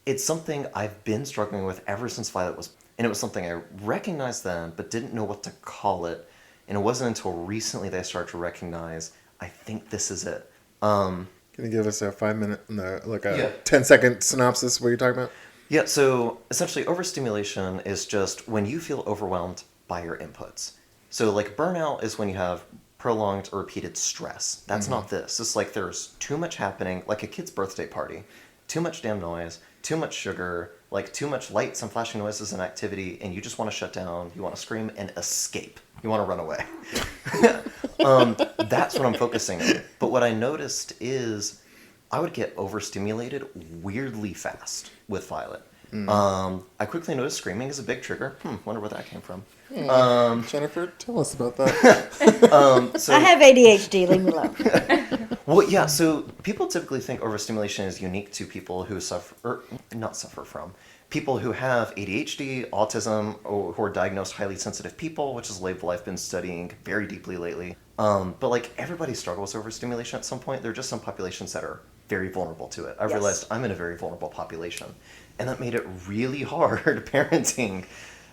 it's something I've been struggling with ever since Violet was, and it was something I recognized then, but didn't know what to call it. And it wasn't until recently that I started to recognize, I think this is it. Can you give us a 5-minute, like a Yeah. 10-second synopsis of what you're talking about? Yeah, so essentially overstimulation is just when you feel overwhelmed by your inputs. So like burnout is when you have prolonged or repeated stress. That's not this. It's like there's too much happening, like a kid's birthday party. Too much damn noise, too much sugar, like too much lights and flashing noises and activity, and you just want to shut down, you want to scream and escape. You want to run away. That's what I'm focusing on. But what I noticed is I would get overstimulated weirdly fast with Violet. I quickly noticed screaming is a big trigger. Wonder where that came from. Jennifer, tell us about that. So, I have ADHD, leave me alone. well, yeah, so people typically think overstimulation is unique to people who suffer, or not suffer from, people who have ADHD, autism, or who are diagnosed highly sensitive people, which is a label I've been studying very deeply lately. But like everybody struggles with overstimulation at some point. There are just some populations that are very vulnerable to it. I've Yes. realized I'm in a very vulnerable population. And that made it really hard parenting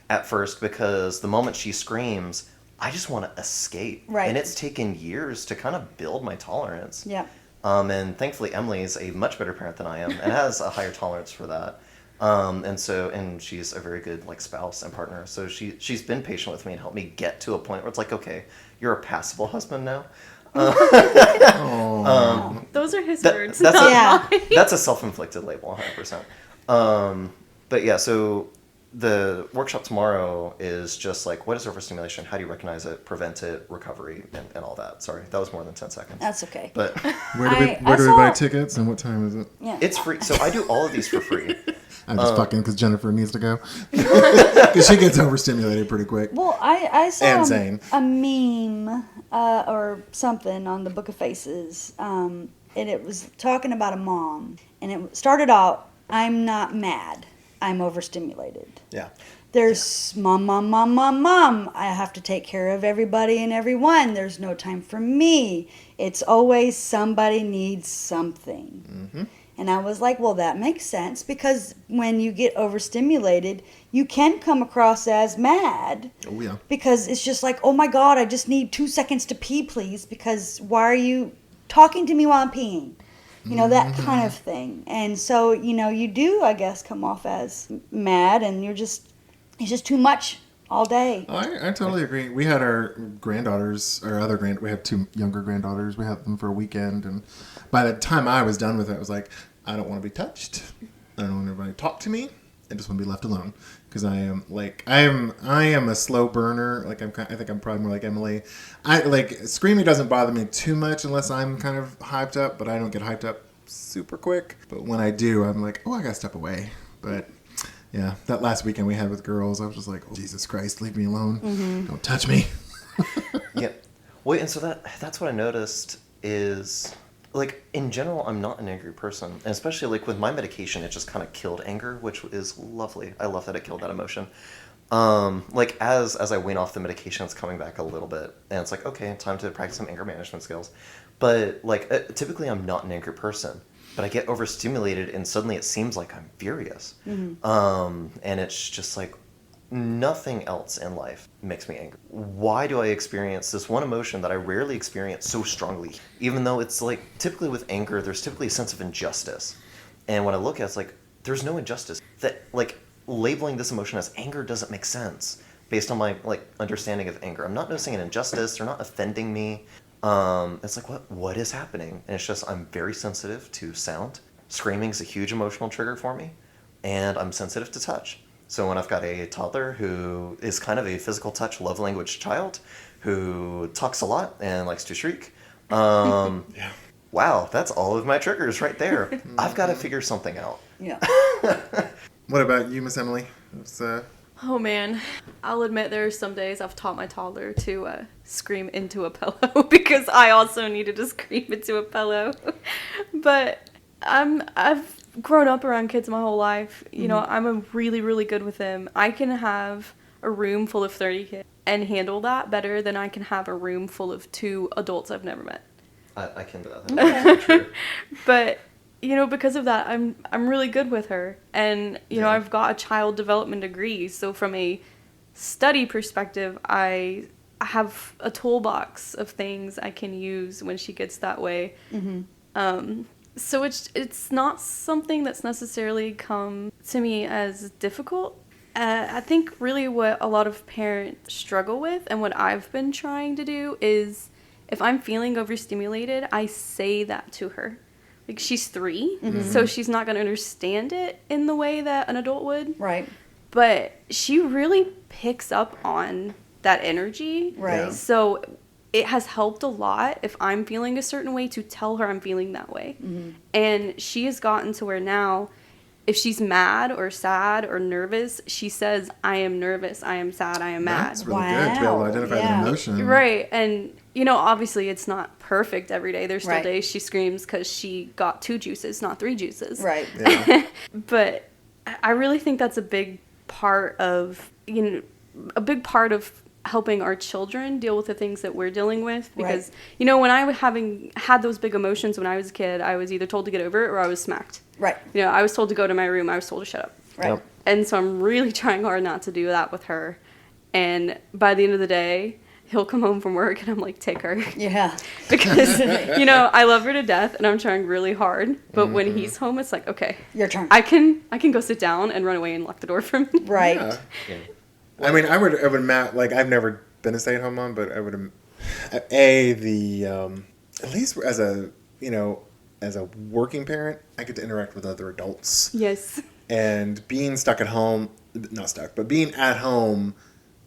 at first because the moment she screams, I just want to escape. Right. And it's taken years to kind of build my tolerance. Yeah. And thankfully Emily is a much better parent than I am and has a higher tolerance for that. And she's a very good like spouse and partner. So she's been patient with me and helped me get to a point where it's like, okay, you're a passable husband now. Those are his That- words, that's not Yeah. mine. That's a self-inflicted label, 100%. But yeah, so the workshop tomorrow is just like, what is overstimulation? How do you recognize it, prevent it, recovery, and all that. Sorry, that was more than 10 seconds. That's okay. But Where do we I where do we saw- buy tickets and what time is it? Yeah. it's free. So I do all of these for free. I'm just fucking because Jennifer needs to go because she gets overstimulated pretty quick. Well, I saw And Zane. a meme or something on the Book of Faces, and it was talking about a mom, and it started out, "I'm not mad, I'm overstimulated." Yeah. There's mom, mom, mom, mom, mom. I have to take care of everybody and everyone. There's no time for me. It's always somebody needs something. Mm-hmm. And I was like, well, that makes sense because when you get overstimulated, you can come across as mad Oh yeah. because it's just like, oh my God, I just need 2 seconds to pee, please, because why are you talking to me while I'm peeing? You know, that kind of thing. And so, you know, you do, I guess, come off as mad and it's just too much all day. I totally agree. We had our granddaughters, we had 2 younger granddaughters. We had them for a weekend, and by the time I was done with it, I was like, I don't want to be touched. I don't want anybody to talk to me. I just want to be left alone because I am a slow burner. Like I think I'm probably more like Emily. I like screaming doesn't bother me too much unless I'm kind of hyped up, but I don't get hyped up super quick. But when I do, I'm like, oh, I gotta step away. But yeah, that last weekend we had with girls, I was just like, oh, Jesus Christ, leave me alone. Don't touch me. yeah. Wait, and so that's what I noticed is, like, in general, I'm not an angry person. And especially, like, with my medication, it just kind of killed anger, which is lovely. I love that it killed that emotion. Like, as I wean off the medication, it's coming back a little bit. And it's like, okay, time to practice some anger management skills. But, like, typically I'm not an angry person. But I get overstimulated, and suddenly it seems like I'm furious. And it's just like, nothing else in life makes me angry. Why do I experience this one emotion that I rarely experience so strongly? Even though it's like, typically with anger, there's typically a sense of injustice. And when I look at it, it's like, there's no injustice. That, like, labeling this emotion as anger doesn't make sense based on my, like, understanding of anger. I'm not noticing an injustice. They're not offending me. It's like, what is happening? And it's just, I'm very sensitive to sound. Screaming is a huge emotional trigger for me. And I'm sensitive to touch. So when I've got a toddler who is kind of a physical touch, love language child, who talks a lot and likes to shriek, Yeah. wow, that's all of my triggers right there. I've got to figure something out. Yeah. What about you, Miss Emily? Oh man, I'll admit there are some days I've taught my toddler to scream into a pillow because I also needed to scream into a pillow. But I've grown up around kids my whole life. You know, I'm really, really good with them. I can have a room full of 30 kids and handle that better than I can have a room full of 2 adults I've never met. I can do that. That's true. But you know, because of that, I'm really good with her, and you know, Yeah. I've got a child development degree, so from a study perspective, I have a toolbox of things I can use when she gets that way. So it's not something that's necessarily come to me as difficult. I think really what a lot of parents struggle with, and what I've been trying to do, is if I'm feeling overstimulated, I say that to her. like she's 3, so she's not going to understand it in the way that an adult would. Right. But she really picks up on that energy. Right. Yeah. So it has helped a lot if I'm feeling a certain way to tell her I'm feeling that way. And she has gotten to where now, if she's mad or sad or nervous, she says, I am nervous, I am sad, I am mad. That's really good to be able to identify Yeah. the emotion. Right. And, you know, obviously it's not perfect every day. There's still Right. days she screams because she got 2 juices, not 3 juices. Right. Yeah. But I really think that's a big part of, a big part of helping our children deal with the things that we're dealing with. Because, when I was had those big emotions when I was a kid, I was either told to get over it or I was smacked. Right. I was told to go to my room. I was told to shut up. Right. Yep. And so I'm really trying hard not to do that with her. And by the end of the day, he'll come home from work and I'm like, take her. Yeah. Because, I love her to death and I'm trying really hard. But when he's home, it's like, okay, Your turn. I can go sit down and run away and lock the door for me. Right. Yeah. Yeah. I mean, I would like, I've never been a stay-at-home mom, but I would, at least as a, as a working parent, I get to interact with other adults. Yes. And being stuck at home, not stuck, but being at home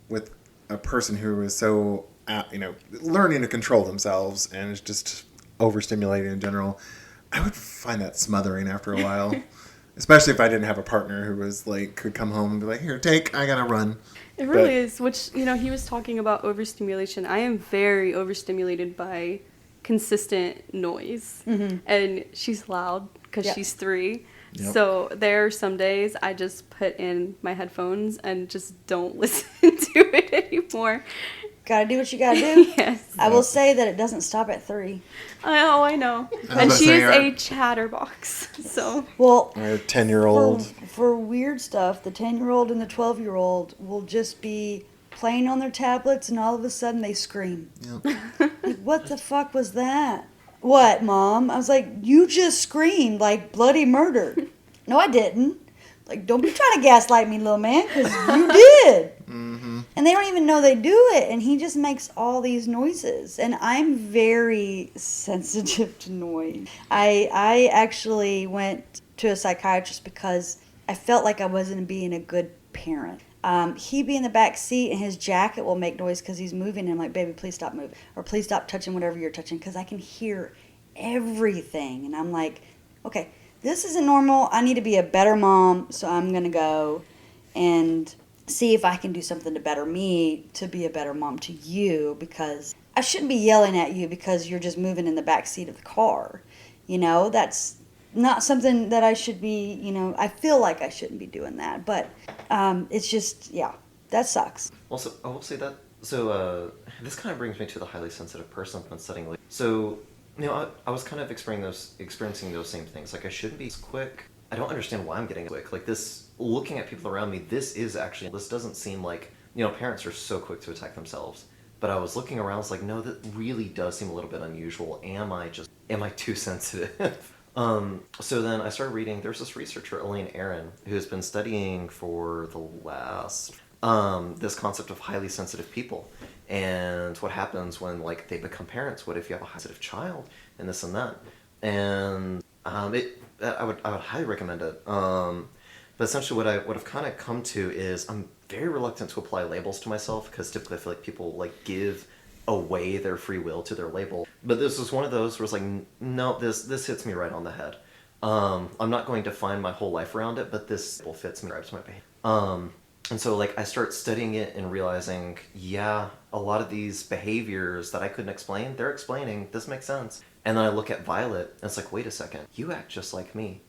with a person who is so, learning to control themselves and is just overstimulated in general, I would find that smothering after a while. Especially if I didn't have a partner who was like, could come home and be like, here, I gotta run. It really is, which, he was talking about overstimulation. I am very overstimulated by consistent noise. And she's loud because Yep. she's 3. Yep. So there are some days I just put in my headphones and just don't listen to it anymore. Gotta do what you gotta do. Yes. I will say that it doesn't stop at 3. I know. And about to she say, is a chatterbox. So Well, Our 10-year-old. for weird stuff, the 10-year-old and the 12-year-old will just be playing on their tablets and all of a sudden they scream. Yep. Like, what the fuck was that? What, Mom? I was like, you just screamed like bloody murder. No, I didn't. Like, don't be trying to gaslight me, little man, because you did. And they don't even know they do it. And he just makes all these noises. And I'm very sensitive to noise. I actually went to a psychiatrist because I felt like I wasn't being a good parent. He'd be in the back seat and his jacket will make noise because he's moving. And I'm like, baby, please stop moving. Or please stop touching whatever you're touching because I can hear everything. And I'm like, okay, this isn't normal. I need to be a better mom. So I'm going to go and see if I can do something to better me to be a better mom to you, because I shouldn't be yelling at you because you're just moving in the back seat of the car. That's not something that I should be, I feel like I shouldn't be doing that. But it's just, that sucks. Also, I will say that. So this kind of brings me to the highly sensitive person when setting. So, I was kind of experiencing those same things. Like, I shouldn't be quick. I don't understand why I'm getting quick. Like this, looking at people around me, this doesn't seem like, parents are so quick to attack themselves. But I was looking around, I was like, no, that really does seem a little bit unusual. Am I too sensitive? So then I started reading, there's this researcher, Elaine Aron, who's been studying for the last, this concept of highly sensitive people. And what happens when, they become parents? What if you have a highly sensitive child? And this and that. And I would highly recommend it. But essentially what I've kind of come to is I'm very reluctant to apply labels to myself because typically I feel like people give away their free will to their label. But this was one of those where it's like, no, this hits me right on the head. I'm not going to find my whole life around it, but this fits me, describes my behavior. And so I start studying it and realizing, a lot of these behaviors that I couldn't explain, they're explaining, this makes sense. And then I look at Violet, and it's like, wait a second, you act just like me.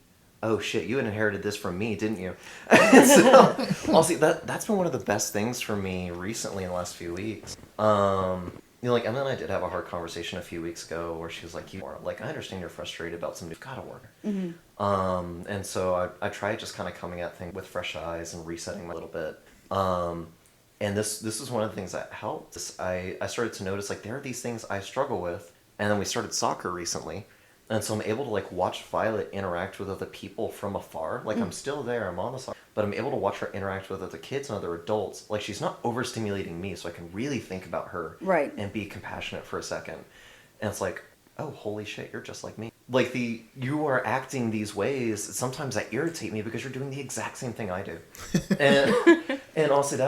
Oh shit, you inherited this from me, didn't you? So, honestly, that's been one of the best things for me recently in the last few weeks. Emma and I did have a hard conversation a few weeks ago where she was like, I understand you're frustrated about something you've got to work. Mm-hmm. And so I tried just kind of coming at things with fresh eyes and resetting a little bit. And this is one of the things that helped. I started to notice, there are these things I struggle with. And then we started soccer recently. And so I'm able to watch Violet interact with other people from afar. I'm still there, I'm on the soccer, but I'm able to watch her interact with other kids and other adults. She's not overstimulating me, so I can really think about her. Right. And be compassionate for a second. And it's like, oh, holy shit, you're just like me. Like, you are acting these ways, sometimes that irritate me because you're doing the exact same thing I do. And honestly,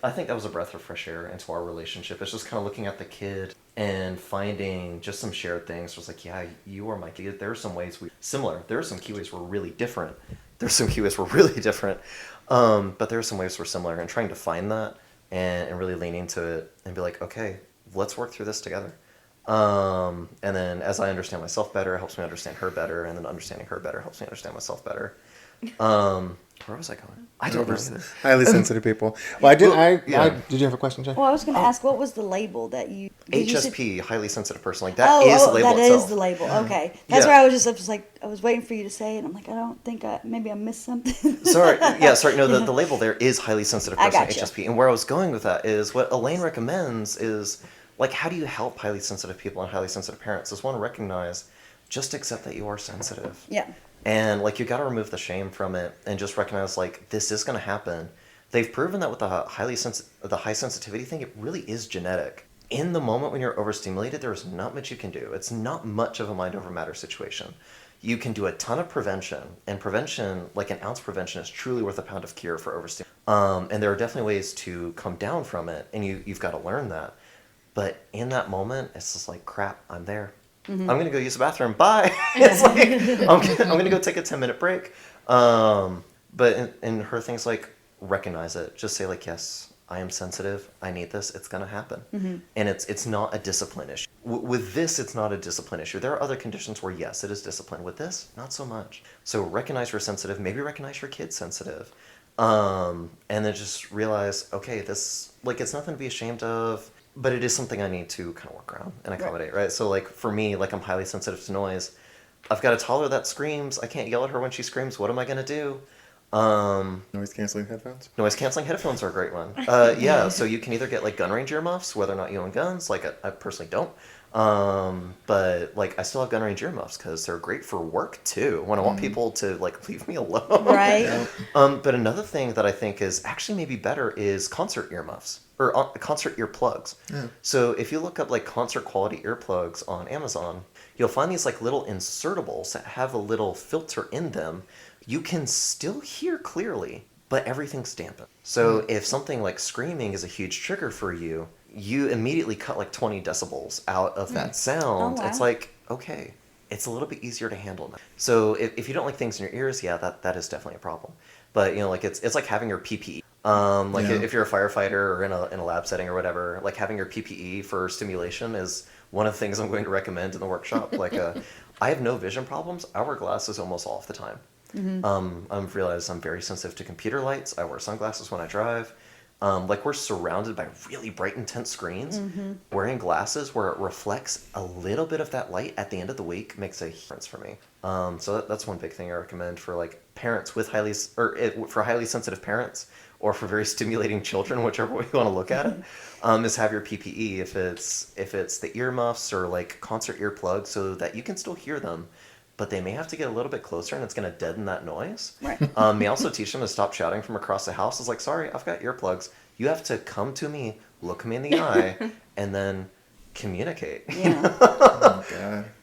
I think that was a breath of fresh air into our relationship. It's just kind of looking at the kid and finding just some shared things. It was like, yeah, you are my kid. There are some ways similar. There are some key ways we're really different. There's some key ways we're really different. But there are some ways we're similar, and trying to find that and really lean into it and be like, okay, let's work through this together. And then as I understand myself better, it helps me understand her better, and then understanding her better helps me understand myself better. Where was I going? I don't know either. Highly sensitive people. Well, I did. Yeah. Did you have a question, Jay? Well, I was going to ask, what was the label that you... did you say- HSP, highly sensitive person. Like, that is the label that itself. is the label. Okay. That's Yeah. where I was like, I was waiting for you to say it. And I'm like, I don't think maybe I missed something. Sorry. No, the label there is highly sensitive I person, gotcha. HSP. And where I was going with that is what Elaine recommends is, like, how do you help highly sensitive people and highly sensitive parents? Is one, recognize, just accept that you are sensitive. Yeah. And, like, you got to remove the shame from it and just recognize, like, this is going to happen. They've proven that with the high sensitivity thing, it really is genetic. In the moment when you're overstimulated, there is not much you can do. It's not much of a mind over matter situation. You can do a ton of prevention, and prevention, like an ounce prevention, is truly worth a pound of cure for overstimulation. And there are definitely ways to come down from it, and you've got to learn that. But in that moment, it's just like, crap, I'm there. I'm going to go use the bathroom. Bye. It's like, I'm going to go take a 10-minute break. But in her things, like, recognize it. Just say, like, yes, I am sensitive. I need this. It's going to happen. And it's not a discipline issue. With this, it's not a discipline issue. There are other conditions where, yes, it is discipline. With this, not so much. So recognize you're sensitive. Maybe recognize your kid's sensitive. And then just realize, okay, this, like, it's nothing to be ashamed of. But it is something I need to kind of work around and accommodate, right? So, like, for me, like, I'm highly sensitive to noise. I've got a toddler that screams. I can't yell at her when she screams. What am I going to do? Noise canceling headphones. Noise canceling headphones are a great one. Yeah, so you can either get, like, gun range earmuffs, whether or not you own guns. Like, I personally don't. But, like, I still have gun range earmuffs because they're great for work, too, when I want people to, like, leave me alone. Right. But another thing that I think is actually maybe better is concert earmuffs. Or concert earplugs. Yeah. So if you look up, like, concert quality earplugs on Amazon, you'll find these, like, little insertables that have a little filter in them. You can still hear clearly, but everything's dampened. So if something like screaming is a huge trigger for you, you immediately cut like 20 decibels out of that sound. Oh, wow. It's like, okay, it's a little bit easier to handle now. So if you don't like things in your ears, yeah, that is definitely a problem. But, you know, like, it's like having your PPE. If you're a firefighter or in a lab setting or whatever, like, having your PPE for stimulation is one of the things I'm going to recommend in the workshop. Like, I have no vision problems. I wear glasses almost all of the time. I've realized I'm very sensitive to computer lights. I wear sunglasses when I drive. Like, we're surrounded by really bright, intense screens. Wearing glasses where it reflects a little bit of that light at the end of the week makes a difference for me. So that's one big thing I recommend for, like, parents with for highly sensitive parents, or for very stimulating children, whichever way you want to look at it, is have your PPE if it's the earmuffs or, like, concert earplugs, so that you can still hear them, but they may have to get a little bit closer and it's going to deaden that noise. Right. May also teach them to stop shouting from across the house. It's like, sorry, I've got earplugs. You have to come to me, look me in the eye, and then communicate. Yeah. Oh,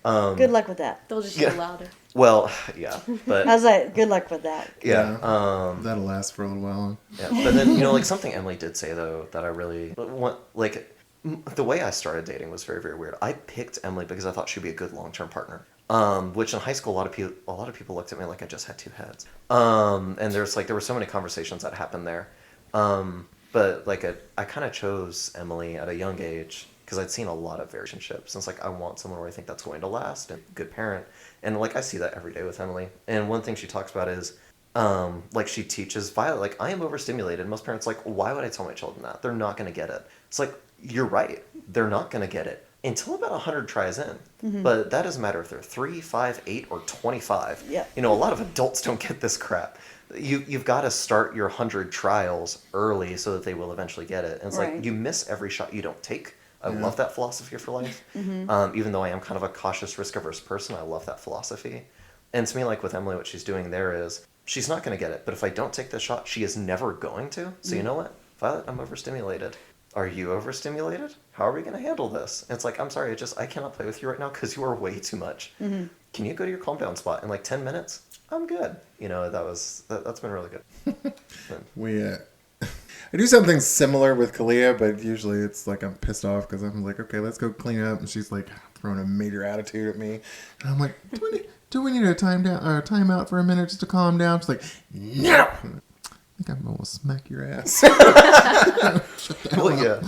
God. Good luck with that. They'll just get louder. Well, yeah, but How's that? Good luck with that. yeah. That'll last for a little while. Yeah, but then, you know, like, something Emily did say, though, that I really want, like, the way I started dating was very, very weird. I picked Emily because I thought she'd be a good long-term partner. Which in high school, a lot of people looked at me like I just had two heads. And there were so many conversations that happened there. But, like, I kind of chose Emily at a young age because I'd seen a lot of relationships. And it's like, I want someone where I think that's going to last, and good parent. And, like, I see that every day with Emily. And one thing she talks about is, like, she teaches Violet, like, I am overstimulated. Most parents are like, why would I tell my children that? They're not going to get it. It's like, you're right. They're not going to get it until about 100 tries in. But that doesn't matter if they're 3, 5, 8, or 25. Yeah. You know, a lot of adults don't get this crap. You've got to start your 100 trials early so that they will eventually get it. And it's Right. like, you miss every shot you don't take. I love that philosophy for life. Even though I am kind of a cautious, risk-averse person, I love that philosophy. And to me, like, with Emily, what she's doing there is, she's not going to get it. But if I don't take this shot, she is never going to. So you know what? Violet, I'm overstimulated. are you overstimulated? How are we going to handle this? And it's like, I'm sorry, I cannot play with you right now because you are way too much. Mm-hmm. Can you go to your calm down spot in like 10 minutes? I'm good. You know, that's been really good. We I do something similar with Kalia, but usually it's like I'm pissed off because I'm like, okay, let's go clean up, and she's like throwing a major attitude at me, and I'm like, do we need a time out for a minute just to calm down? She's like, no. I think I'm gonna smack your ass. Well, yeah.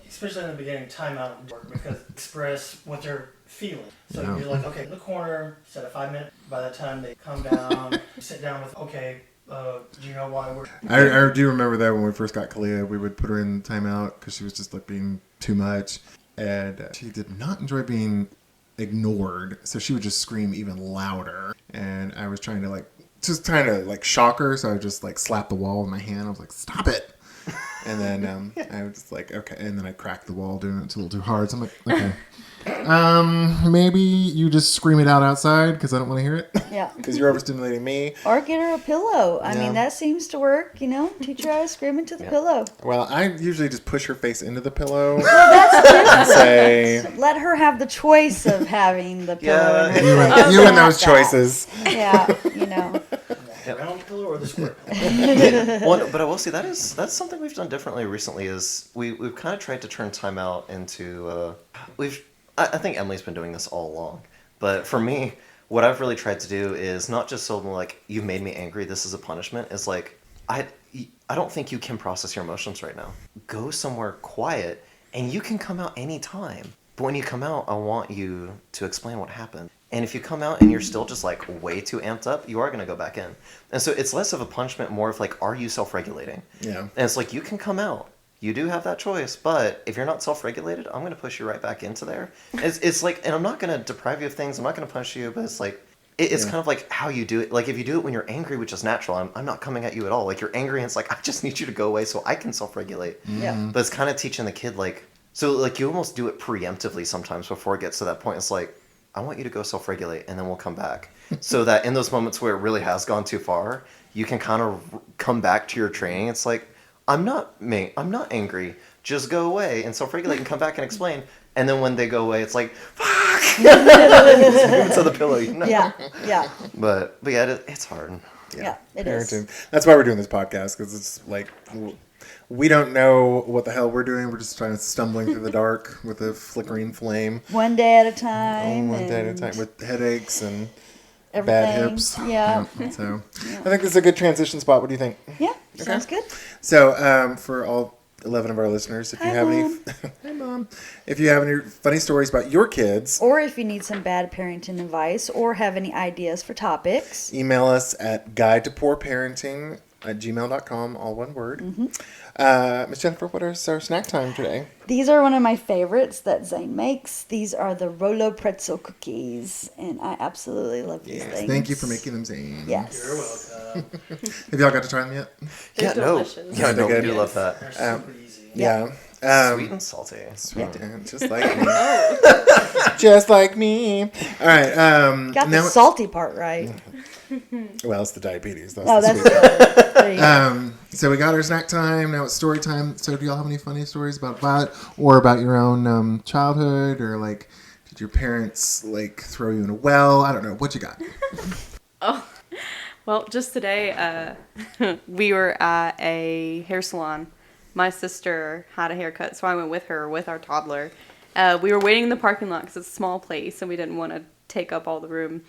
Especially in the beginning, timeout work because express what they're feeling. So Yeah. you're like, okay, in the corner, set a 5 minute. By the time they come down, you sit down with, okay, do you know why we're... I do remember that when we first got Kalia, we would put her in timeout because she was just like being too much, and she did not enjoy being ignored, so she would just scream even louder, and I was trying to shock her, so I would just like slap the wall with my hand. I was like, stop it. And then I was just like, okay, and then I cracked the wall doing it. It's a little too hard, so I'm like, okay. Maybe you just scream it out outside because I don't want to hear it. Yeah. Because you're overstimulating me. Or get her a pillow. I Yeah. mean, that seems to work, you know? Teach her how to scream into the pillow. Well, I usually just push her face into the pillow That's and say, Let her have the choice of having the pillow Yeah. in her face. you and Not those that. choices. Yeah, you know. The round pillow or the square pillow? Well, no, but I will say that's something we've done differently recently. Is we've kind of tried to turn timeout into I think Emily's been doing this all along, but for me, what I've really tried to do is not just so like you've made me angry, this is a punishment. It's like I don't think you can process your emotions right now. Go somewhere quiet, and you can come out anytime. But when you come out, I want you to explain what happened. And if you come out and you're still just like way too amped up, you are going to go back in. And so it's less of a punishment, more of like, are you self-regulating? Yeah. And it's like, you can come out. You do have that choice. But if you're not self-regulated, I'm going to push you right back into there. It's like, and I'm not going to deprive you of things. I'm not going to punish you. But it's like, it's kind of like how you do it. Like if you do it when you're angry, which is natural, I'm not coming at you at all. Like you're angry and it's like, I just need you to go away so I can self-regulate. Yeah. But it's kind of teaching the kid like, so like you almost do it preemptively sometimes before it gets to that point. It's like, I want you to go self-regulate and then we'll come back. So that in those moments where it really has gone too far, you can kind of come back to your training. It's like, I'm not angry. Just go away and self-regulate and come back and explain. And then when they go away, it's like, fuck! It's to the pillow, you know? Yeah, yeah, But yeah, it's hard. yeah, it is. Parenting. That's why we're doing this podcast, because it's like we don't know what the hell we're doing. We're just trying to stumbling through the dark with a flickering flame. One day at a time. One day at a and time with headaches and everything. bad hips. Yeah. So I think this is a good transition spot. What do you think? Yeah, sounds good. So for all 11 of our listeners, if you Hi, have Mom. any, hi Mom, if you have any funny stories about your kids, Or if you need some bad parenting advice or have any ideas for topics. email us at guidetopoorparenting@gmail.com, all one word. Miss Jennifer, what is our snack time today? These are one of my favorites that Zane makes. These are the Rolo pretzel cookies, and I absolutely love these Yes, things. thank you for making them, Zane. Yes. You're welcome. Have y'all got to try them yet? They're No. delicious. Yeah, no, we Good. do love that. They're super easy. Yeah. Sweet and salty. Sweet, just like me. Just like me. All right. Got the salty part right. Well, it's the diabetes. Oh, the that's sweet. good. There you go. So we got our snack time. Now it's story time. So do y'all have any funny stories about Violet or about your own childhood, or like did your parents like throw you in a well? I don't know. What you got? Well, just today, we were at a hair salon. My sister had a haircut, so I went with her with our toddler. We were waiting in the parking lot because it's a small place, and we didn't want to take up all the room.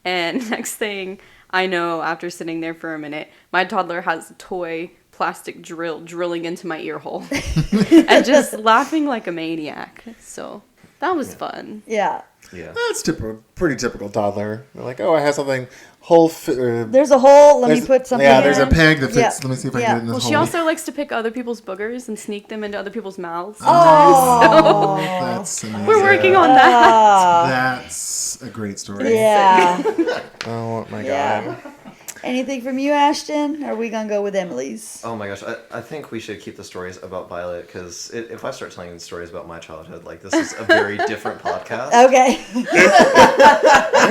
And next thing I know, after sitting there for a minute, my toddler has a toy plastic drill drilling into my ear hole and just laughing like a maniac. So that was fun. Yeah. Yeah. That's pretty typical toddler. They're like, oh, I have something There's a hole. Let me put something in. Yeah, there's a peg that fits. Yeah. Let me see if I Yeah. can get it in this Well, hole. she also likes to pick other people's boogers and sneak them into other people's mouths. Oh. That's amazing. We're working on that. That's a great story. Yeah. Oh my Yeah. god. Anything from you, Ashton? Or are we going to go with Emily's? Oh my gosh, I think we should keep the stories about Violet, because if I start telling stories about my childhood, like this is a very different podcast. Okay.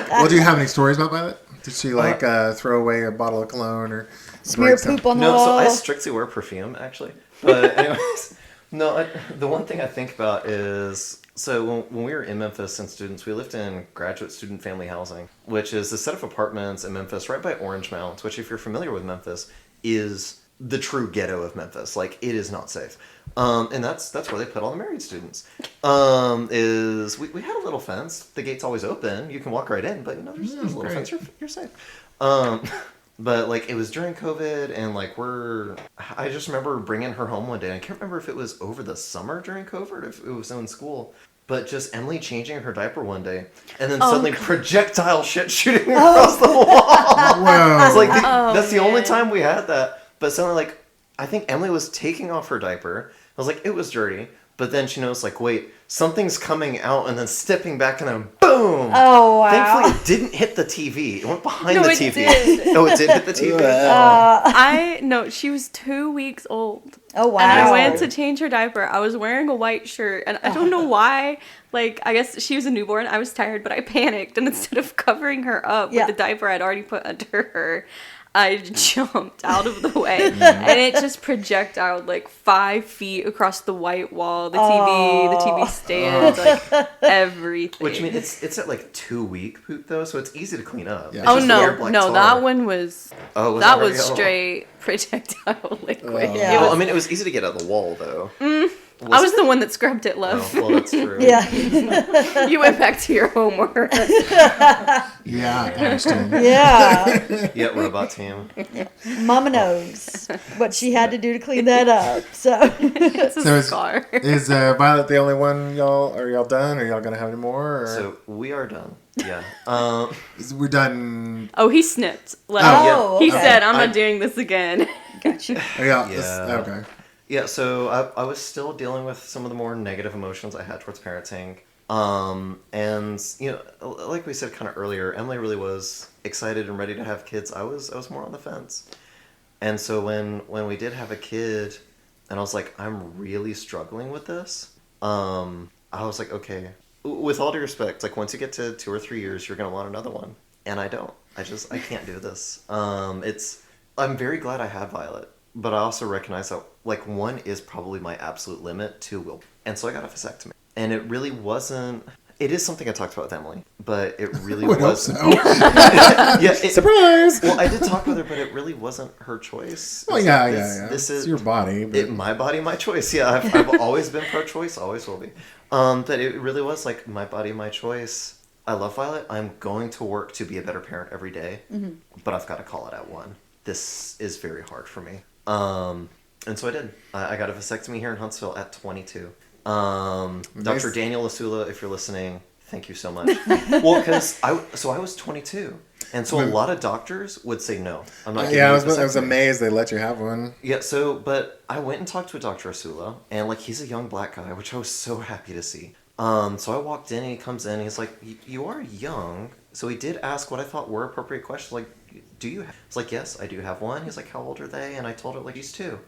Well, do you have any stories about Violet? Did she like throw away a bottle of cologne or Smear break some- poop on the No, wall. so I strictly wear perfume, actually. But anyways, No, the one thing I think about is, so when we were in Memphis and students, we lived in graduate student family housing, which is a set of apartments in Memphis right by Orange Mound, which if you're familiar with Memphis, is the true ghetto of Memphis. Like, it is not safe. And that's where they put all the married students. We had a little fence. The gate's always open. You can walk right in, but there's a little fence. You're safe. But like, it was during COVID, and like, I just remember bringing her home one day, and I can't remember if it was over the summer during COVID or if it was in school, but just Emily changing her diaper one day, and then suddenly projectile shit shooting across the wall. Wow. It's like, that's the only time we had that. But suddenly, like, I think Emily was taking off her diaper. I was like, it was dirty. But then she knows, like, wait, something's coming out, and then stepping back, and then boom! Oh, wow. Thankfully, it didn't hit the TV. It went behind the it TV. did. Oh, it did hit the TV? No, she was 2 weeks old. Oh, wow. And I went to change her diaper. I was wearing a white shirt, and I don't know why. Like, I guess she was a newborn. I was tired, but I panicked, and instead of covering her up with the diaper I'd already put under her, I jumped out of the way, and it just projectiled like 5 feet across the white wall, the TV stand, like everything. Which, I mean, it's at like 2-week poop, though, so it's easy to clean up. Yeah. It's Oh just no, weird black no, tar. that one was Was that already was out? straight projectile liquid. Yeah. Well, I mean, it was easy to get out of the wall, though. I was the one that scrubbed it, love. Oh, well, that's true. Yeah. You went back to your homework. Yeah, Ashton. Yeah. Yeah, robot team. Mama knows what she had to do to clean that up. So It's a So scar. Is Violet the only one, y'all? Are y'all done? Are y'all gonna have any more? Or? So, we are done. Yeah. We're done. Oh, he snipped. Like, Oh, he okay. said, "I'm I- not doing this again." gotcha. Yeah. Okay. Yeah, so I was still dealing with some of the more negative emotions I had towards parenting. And, like we said kind of earlier, Emily really was excited and ready to have kids. I was more on the fence. And so when we did have a kid, and I was like, I'm really struggling with this, I was like, okay, with all due respect, like, once you get to 2 or 3 years, you're going to want another one. And I don't. I can't do this. I'm very glad I had Violet. But I also recognize that, like, 1 is probably my absolute limit, 2 will. And so I got a vasectomy. And it really wasn't... It is something I talked about with Emily, but it really wasn't... Surprise! Well, I did talk with her, but it really wasn't her choice. Well, yeah. This It's is your body. But... my body, my choice. Yeah, I've always been pro-choice, always will be. But it really was, like, my body, my choice. I love Violet. I'm going to work to be a better parent every day, but I've got to call it at 1. This is very hard for me. And so I did. I got a vasectomy here in Huntsville at 22. Dr. Daniel Asula, if you're listening, thank you so much. Well, because I was 22, and so a lot of doctors would say no. I'm not. Yeah, I giving you a was vasectomy. amazed they let you have one. Yeah. So, but I went and talked to a Dr. Asula, and like, he's a young black guy, which I was so happy to see. So I walked in, and he comes in, and he's like, "You are young." So he did ask what I thought were appropriate questions, like, "Do you?" I was like, "Yes, I do have one." He's like, "How old are they?" And I told her, like, "She's 2."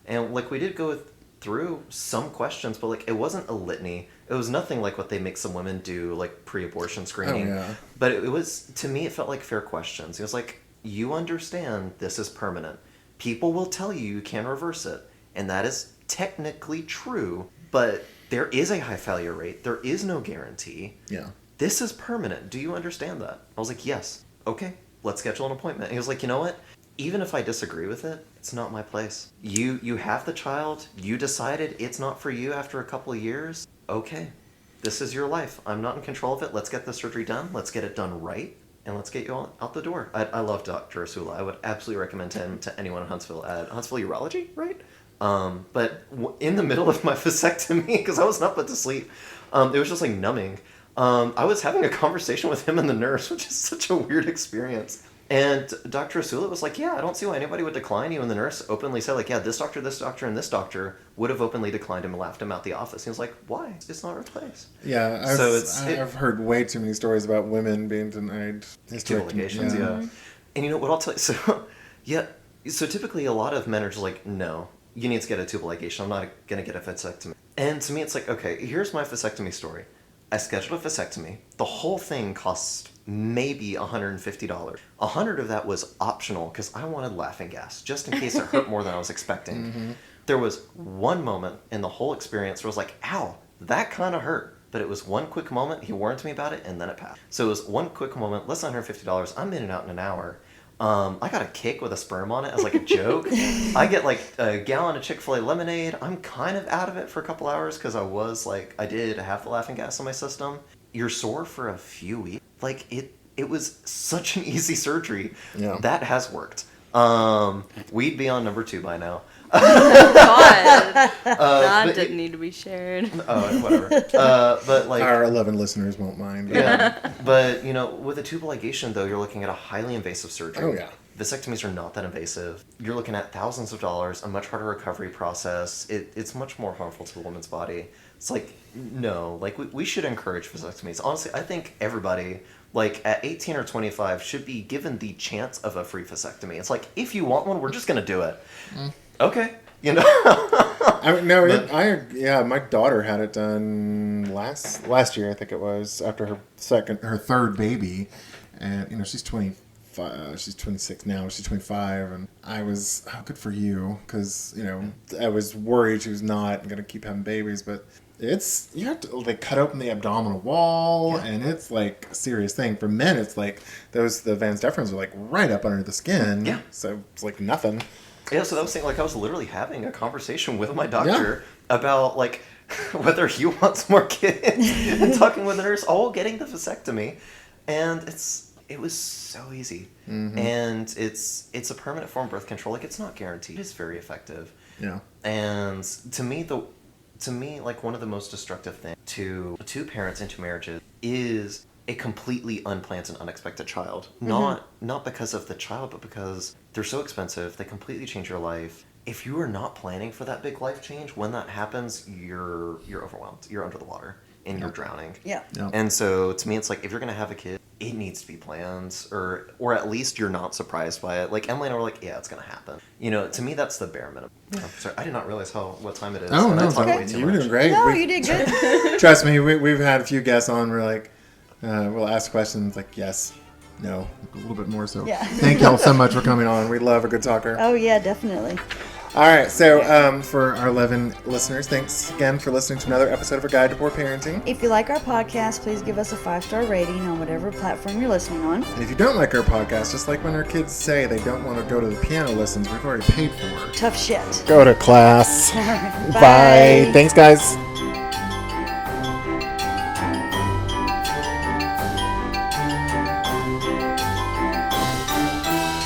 And like, we did go through some questions, but like, it wasn't a litany. It was nothing like what they make some women do, like pre-abortion screening. Oh, yeah. But it was, to me, it felt like fair questions. He was like, "You understand this is permanent. People will tell you can reverse it, and that is technically true, but there is a high failure rate. There is no guarantee. Yeah. This is permanent. Do you understand that?" I was like, "Yes." "Okay, let's schedule an appointment." And he was like, "You know what? Even if I disagree with it, it's not my place. You have the child. You decided it's not for you after a couple of years. Okay, this is your life. I'm not in control of it. Let's get the surgery done. Let's get it done right. And let's get you out the door." I love Dr. Asula. I would absolutely recommend him to anyone in Huntsville at Huntsville Urology, right? But in the middle of my vasectomy, because I was not put to sleep, it was just like numbing. I was having a conversation with him and the nurse, which is such a weird experience. And Dr. Asula was like, "Yeah, I don't see why anybody would decline you." And the nurse openly said, like, "Yeah, this doctor, and this doctor would have openly declined him and laughed him out the office." He was like, "Why? It's not our place." Yeah, I've heard way too many stories about women being denied Tubal ligations, yeah. And you know what I'll tell you? So, yeah, so typically a lot of men are just like, "No, you need to get a tubal ligation. I'm not going to get a vasectomy." And to me, it's like, okay, here's my vasectomy story. I scheduled a vasectomy. The whole thing cost maybe $150. $100 of that was optional because I wanted laughing gas, just in case it hurt more than I was expecting. There was one moment in the whole experience where I was like, ow, that kind of hurt. But it was one quick moment. He warned me about it, and then it passed. So it was one quick moment, less than $150. I'm in and out in an hour. I got a cake with a sperm on it as like a joke. I get like a gallon of Chick-fil-A lemonade. I'm kind of out of it for a couple hours because I did have the laughing gas in my system. You're sore for a few weeks. Like it was such an easy surgery. Yeah. That has worked. We'd be on number 2 by now. God, that but didn't need to be shared. Oh, whatever. But like Our 11 listeners won't mind. But yeah, but with a tubal ligation though, you're looking at a highly invasive surgery. Oh, yeah. Vasectomies are not that invasive. You're looking at thousands of dollars, a much harder recovery process. It's much more harmful to the woman's body. It's like, no, like we should encourage vasectomies. Honestly, I think everybody, like at 18 or 25, should be given the chance of a free vasectomy. It's like, if you want one, we're just going to do it. Okay. My daughter had it done last year, I think it was, after her third baby, and she's 25, she's 26 now, she's 25, and I was, good for you, because I was worried she was not going to keep having babies, but you have to like cut open the abdominal wall, and it's like a serious thing. For men, it's like the Van Steffens are like right up under the skin, so it's like nothing. Yeah, so that was saying, like, I was literally having a conversation with my doctor about, like, whether he wants more kids and talking with a nurse, all getting the vasectomy. And it was so easy. Mm-hmm. And it's a permanent form of birth control. Like, it's not guaranteed. It's very effective. Yeah. And to me, like, one of the most destructive things to two parents into marriages is a completely unplanned and unexpected child. Not because of the child, but because they're so expensive. They completely change your life. If you are not planning for that big life change, when that happens, you're overwhelmed. You're under the water and you're drowning. Yeah. And so to me, it's like, if you're going to have a kid, it needs to be planned, or at least you're not surprised by it. Like Emily and I were like, yeah, it's going to happen. To me, that's the bare minimum. Sorry, I did not realize what time it is. Oh, no, you were doing great. No, you did good. Trust me, we've had a few guests on. We're like, we'll ask questions like yes, no, a little bit more so. Yeah. Thank y'all so much for coming on. We love a good talker. Oh yeah, definitely. All right, so for our 11 listeners, thanks again for listening to another episode of A Guide to Poor Parenting. If you like our podcast, please give us a 5-star rating on whatever platform you're listening on. And if you don't like our podcast, just like when our kids say they don't want to go to the piano lessons we've already paid for. Tough shit. Go to class. Bye. Thanks, guys.